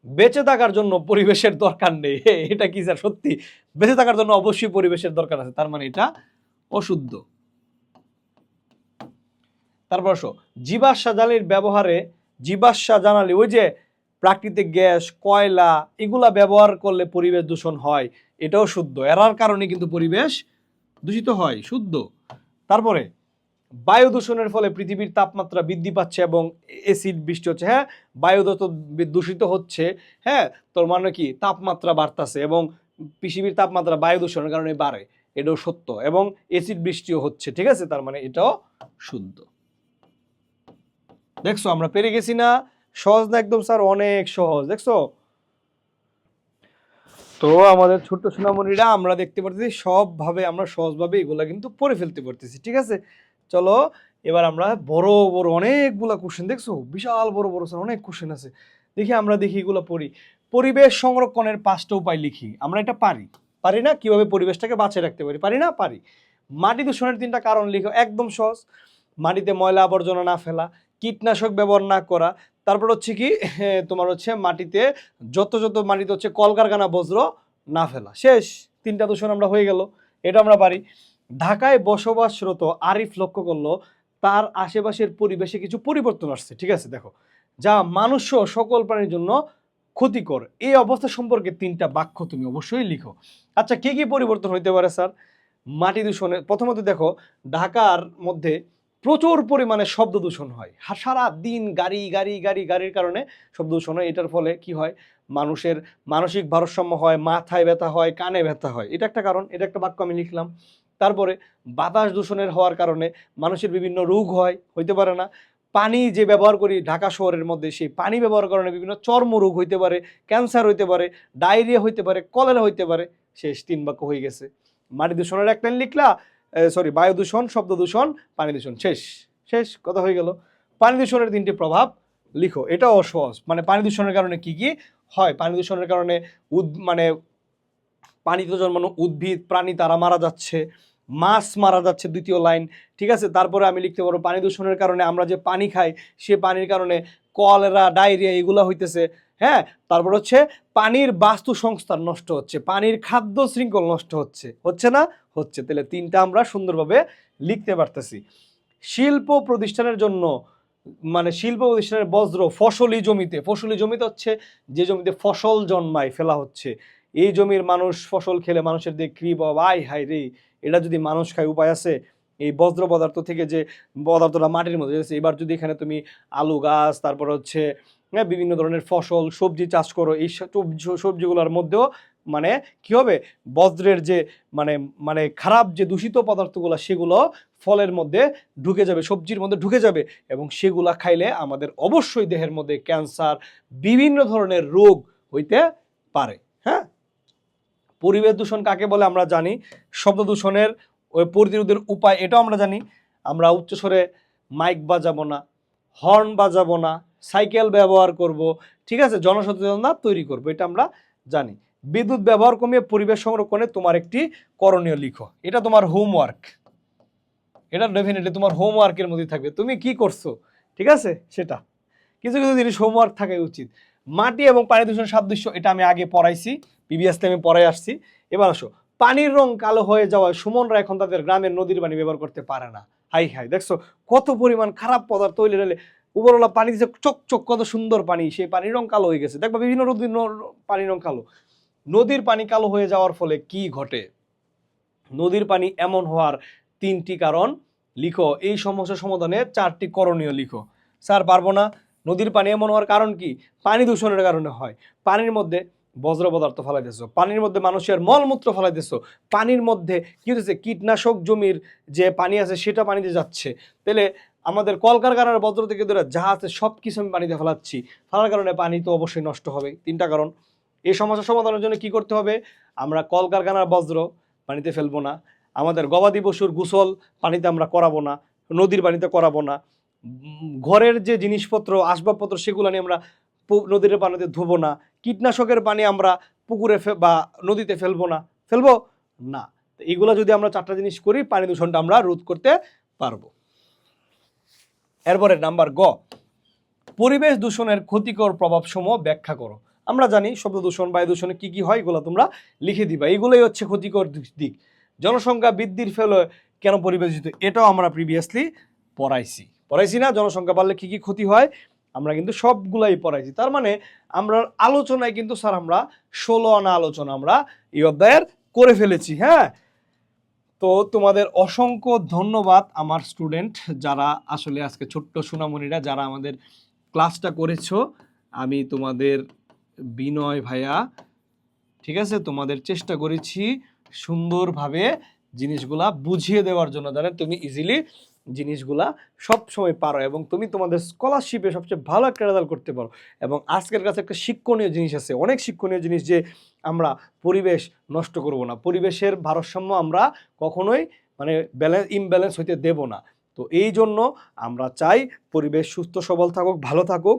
বেঁচে থাকার জন্য পরিবেশের দরকার নেই, এটা কি স্যার সত্যি? বেঁচে থাকার জন্য অবশ্যই পরিবেশের দরকার আছে, তার মানে এটা অশুদ্ধ। তারপর আসো, জীবাশ্ম জ্বালানির ব্যবহারে, জীবাশ্ম জ্বালানি ওই যে প্রাকৃতিক গ্যাস, কয়লা, এগুলা ব্যবহার করলে পরিবেশ দূষণ হয়, এটাও শুদ্ধ। এরার কারণে কিন্তু পরিবেশ দূষিত হয়, শুদ্ধ। তারপরে বায়ু দূষণের ফলে পৃথিবীর তাপমাত্রা বৃদ্ধি পাচ্ছে এবং এসিড বৃষ্টি হচ্ছে। হ্যাঁ, বায়ু যত দূষিত হচ্ছে, হ্যাঁ, তোর মানে কি তাপমাত্রা বাড়তেছে এবং পৃথিবীর তাপমাত্রা বায়ু দূষণের কারণে বাড়ে, এটাও সত্য। এবং এসিড বৃষ্টিও হচ্ছে, ঠিক আছে, তার মানে এটাও শুদ্ধ। দেখছো আমরা পেরে গেছি না? সহজ না একদম স্যার? অনেক সহজ, দেখছো? তো আমাদের ছোট্ট সোনামণিরা, আমরা দেখতে পারতেছি সবভাবে আমরা সহজভাবে এগুলা কিন্তু পড়ে ফেলতে পারতেছি, ঠিক আছে। চলো এবার আমরা বড় বড় অনেকগুলা কোশ্চেন, দেখছো বিশাল বড় বড় স্যার অনেক কোশ্চেন আছে, দেখি আমরা দেখি এগুলো পড়ি। পরিবেশ সংরক্ষণের 5টা উপায় লিখি। আমরা এটা পারি, পারি না? কিভাবে পরিবেশটাকে বাঁচিয়ে রাখতে পারি, পারি না? পারি। মাটি দূষণের 3টা কারণ লিখো, একদম সহজ। মাটিতে ময়লা আবর্জনা না ফেলা, কীটনাশক ব্যবহার না করা, তারপর হচ্ছে কি তোমার হচ্ছে মাটিতে যত মাটিতে হচ্ছে কলকারখানা বজ্র না ফেলা। শেষ, 3টা দূষণ আমরা হয়ে গেল, এটা আমরা পারি। ঢাকায় বসবাসরত আরিফ লক্ষ্য করলো তার আশেপাশের পরিবেশে কিছু পরিবর্তন আসছে, ঠিক আছে, দেখো, যা মানুষ সহ সকল প্রাণীর জন্য ক্ষতিকর। এই অবস্থা সম্পর্কে 3টা বাক্য তুমি অবশ্যই লিখো। আচ্ছা, কি কি পরিবর্তন হইতে পারে স্যার? মাটি দূষণে প্রথমত দেখো, ঢাকার মধ্যে প্রচুর পরিমাণে শব্দ দূষণ হয়, সারা দিন গাড়ি গাড়ি গাড়ি গাড়ির কারণে শব্দ দূষণ হয়। এটার ফলে কি হয়, মানুষের মানসিক ভারসাম্য হয়, মাথায় ব্যথা হয়, কানে ব্যথা হয়, এটা একটা কারণ, এটা একটা বাক্য আমি লিখলাম। তারপরে বাতাস দূষণের হওয়ার কারণে মানুষের বিভিন্ন রোগ হয়, হইতে পারে না? পানি যে ব্যবহার করি ঢাকা শহরের মধ্যে, সেই পানি ব্যবহার কারণে বিভিন্ন চর্মরোগ হইতে পারে, ক্যান্সার হইতে পারে, ডায়রিয়া হইতে পারে, কলেরা হইতে পারে। শেষ, 3 বাক্য হয়ে গেছে। মাটি দূষণের একটা লিখলা, সরি, বায়ু দূষণ, শব্দ দূষণ, পানি দূষণ, শেষ। শেষ কথা হয়ে গেল। পানি দূষণের 3টি প্রভাব লিখো, এটাও সহজ। মানে পানি দূষণের কারণে কি কি হয়? পানি দূষণের কারণে মানে পানিতে জন্মানো উদ্ভিদ প্রাণী তারা মারা যাচ্ছে, মাছ মারা যাচ্ছে, 2য় লাইন, ঠিক আছে। তারপরে আমি লিখতে পারবো পানি দূষণের কারণে আমরা যে পানি খাই, সে পানির কারণে কলেরা, ডায়রিয়া এগুলা হইতেছে। হ্যাঁ, তারপর হচ্ছে পানির বাস্তু সংস্থান নষ্ট হচ্ছে, পানির খাদ্য শৃঙ্খল নষ্ট হচ্ছে, হচ্ছে না? হচ্ছে। তাহলে 3টা আমরা সুন্দরভাবে লিখতে পারতেছি। শিল্প প্রতিষ্ঠানের জন্য, মানে শিল্প প্রতিষ্ঠানের বজ্র ফসলি জমিতে, ফসলি জমিতে হচ্ছে যে জমিতে ফসল জন্মায় ফেলা হচ্ছে। এই জমির মানুষ ফসল খেলে মানুষের দিয়ে কী বাই হাই রে, এটা যদি মানুষ খায় উপায় আছে? এই বজ্র পদার্থ থেকে যে পদার্থটা মাটির মধ্যে যাচ্ছে, এবার যদি এখানে তুমি আলু গাছ, তারপর হচ্ছে বিভিন্ন ধরনের ফসল সবজি চাষ করো, এই সবজিগুলোর মধ্যেও মানে কি হবে, বজ্রের যে মানে মানে খারাপ যে দূষিত পদার্থগুলো সেগুলো ফলের মধ্যে ঢুকে যাবে, সবজির মধ্যে ঢুকে যাবে, এবং সেগুলা খাইলে আমাদের অবশ্যই দেহের মধ্যে ক্যান্সার, বিভিন্ন ধরনের রোগ হইতে পারে। হ্যাঁ, পরিবেশ দূষণ কাকে বলে আমরা জানি। শব্দ দূষণের ওই প্রতিরোধের উপায় এটাও আমরা জানি। আমরা উচ্চস্বরে মাইক বাজাবো না, হর্ন বাজাবো না, সাইকেল ব্যবহার করব, ঠিক আছে, জনসচেতনতা তৈরি করব, এটা আমরা জানি। বিদ্যুৎ ব্যবহার কমিয়ে পরিবেশ সংরক্ষণে তোমার একটি করণীয় লিখো। এটা তোমার হোমওয়ার্ক, এটা ডেফিনেটলি তোমার হোমওয়ার্কের মধ্যে থাকবে, তুমি কি করছো, ঠিক আছে, সেটা। কিছু কিছু জিনিস হোমওয়ার্ক থাকাই উচিত। মাটি এবং পানি দূষণ সাদৃশ্য, এটা আমি আগে পড়াইছি, প্রিভিয়াসলি আমি পড়াই আসছি। এবার আসো, পানির রং কালো হয়ে যাওয়ায় সুমনরা এখন তাদের গ্রামের নদীর পানি ব্যবহার করতে পারে না। হাই হাই, দেখছো কত পরিমাণ খারাপ পদার্থ তৈরি হলে উপরওয়ালা পানি দিচ্ছে, চকচক কত সুন্দর পানি, সেই পানির রং কালো হয়ে গেছে। দেখবা বিভিন্ন নদীর পানির রং কালো। নদীর পানি কালো হয়ে যাওয়ার ফলে কি ঘটে? নদীর পানি এমন হওয়ার 3টি কারণ লিখো এই সমস্যা সমাধানে 4টি করণীয় লিখো। স্যার পারবো না। নদীর পানি এমন হওয়ার কারণ কি? পানি দূষণের কারণে হয়। পানির মধ্যে বজ্র পদার্থ ফেলাইতেছো, পানির মধ্যে মানুষের মলমূত্র ফেলাইতেছো, পানির মধ্যে কি হচ্ছে কীটনাশক জমির যে পানি আছে সেটা পানিতে যাচ্ছে। তাহলে আমাদের কলকারখানার বজ্র থেকে ধরে যা আছে সব কিছু আমি পানিতে ফেলাচ্ছি, ফেলার কারণে পানি তো অবশ্যই নষ্ট হবে। 3টা কারণ। এই সমস্যা সমাধানের জন্য কি করতে হবে? আমরা কলকারখানার বজ্র পানিতে ফেলবো না, আমাদের গবাদি পশুর গোসল পানিতে আমরা করাবো না, নদীর পানিতে করাবো না, ঘরের যে জিনিসপত্র আসবাবপত্র সেগুলো নিয়ে আমরা নদীর পানিতে ধুবো না, কীটনাশকের পানি আমরা পুকুরে বা নদীতে ফেলবো না, ফেলবো না। এইগুলো যদি আমরা 4টা জিনিস করি পানি দূষণটা আমরা রোধ করতে পারবো। এরপরে নাম্বার গ, পরিবেশ দূষণের ক্ষতিকর প্রভাব সমূহ ব্যাখ্যা করো। আমরা জানি শব্দ দূষণ বায়ু দূষণে কি কি হয় এগুলো তোমরা লিখে দিবা। এগুলোই হচ্ছে ক্ষতিকর দিক। জনসংখ্যা বৃদ্ধির ফলে কেন পরিবেশ দূষিত, এটাও আমরা প্রিভিয়াসলি পড়াইছি না? জনসংখ্যা বাড়লে কি কি ক্ষতি হয় আমরা কিন্তু সবগুলাই পড়াইছি। তার মানে আমরা আলোচনায় কিন্তু স্যার আমরা 16 আনা আলোচনা আমরা এই অধ্যায়ের করে ফেলেছি। হ্যাঁ, তো তোমাদের অসংখ্য ধন্যবাদ আমার স্টুডেন্ট যারা আসলে আজকে ছোট্ট সোনামণিরা যারা আমাদের ক্লাসটা করেছো। আমি তোমাদের বিনয় ভাইয়া, ঠিক আছে, তোমাদের চেষ্টা করেছি সুন্দরভাবে জিনিসগুলা বুঝিয়ে দেওয়ার জন্য, জানেন তুমি ইজিলি জিনিসগুলা সব সময় পারো এবং তুমি তোমাদের স্কলারশিপে সবচেয়ে ভালো একটা রেজাল্ট করতে পারো। এবং আজকের কাছে একটা শিক্ষণীয় জিনিস আছে, অনেক শিক্ষণীয় জিনিস, যে আমরা পরিবেশ নষ্ট করব না, পরিবেশের ভারসাম্য আমরা কখনোই মানে ইমব্যালেন্স হইতে দেব না। তো এই জন্য আমরা চাই পরিবেশ সুস্থ সবল থাকুক, ভালো থাকুক,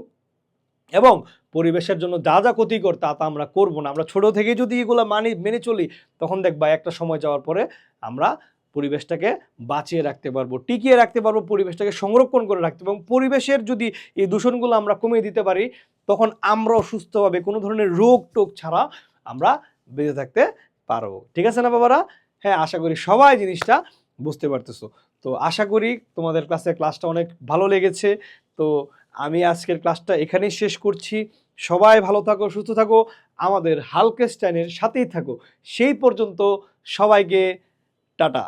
এবং পরিবেশের জন্য যা যা ক্ষতিকর তা আমরা করব না। আমরা ছোট থেকে যদি এগুলো মেনে চলি তখন দেখবা একটা সময় যাওয়ার পরে আমরা পরিবেশটাকে বাঁচিয়ে রাখতে পারবো, টিকিয়ে রাখতে পারবো, পরিবেশটাকে সংরক্ষণ করে রাখতে পারবো। পরিবেশের যদি এই দূষণগুলো আমরা কমিয়ে দিতে পারি তখন আমরাও সুস্থভাবে কোনো ধরনের রোগ টোগ ছাড়া আমরা বেঁচে থাকতে পারবো। ঠিক আছে না বাবারা? হ্যাঁ, আশা করি সবাই জিনিসটা বুঝতে পারতেছো। তো আশা করি তোমাদের ক্লাসটা অনেক ভালো লেগেছে। তো আমি আজকের ক্লাসটা এখানেই শেষ করছি। সবাই ভালো থাকো, সুস্থ থাকো, আমাদের হালকেস্টাইনের সাথেই থাকো। সেই পর্যন্ত সবাইকে টাটা।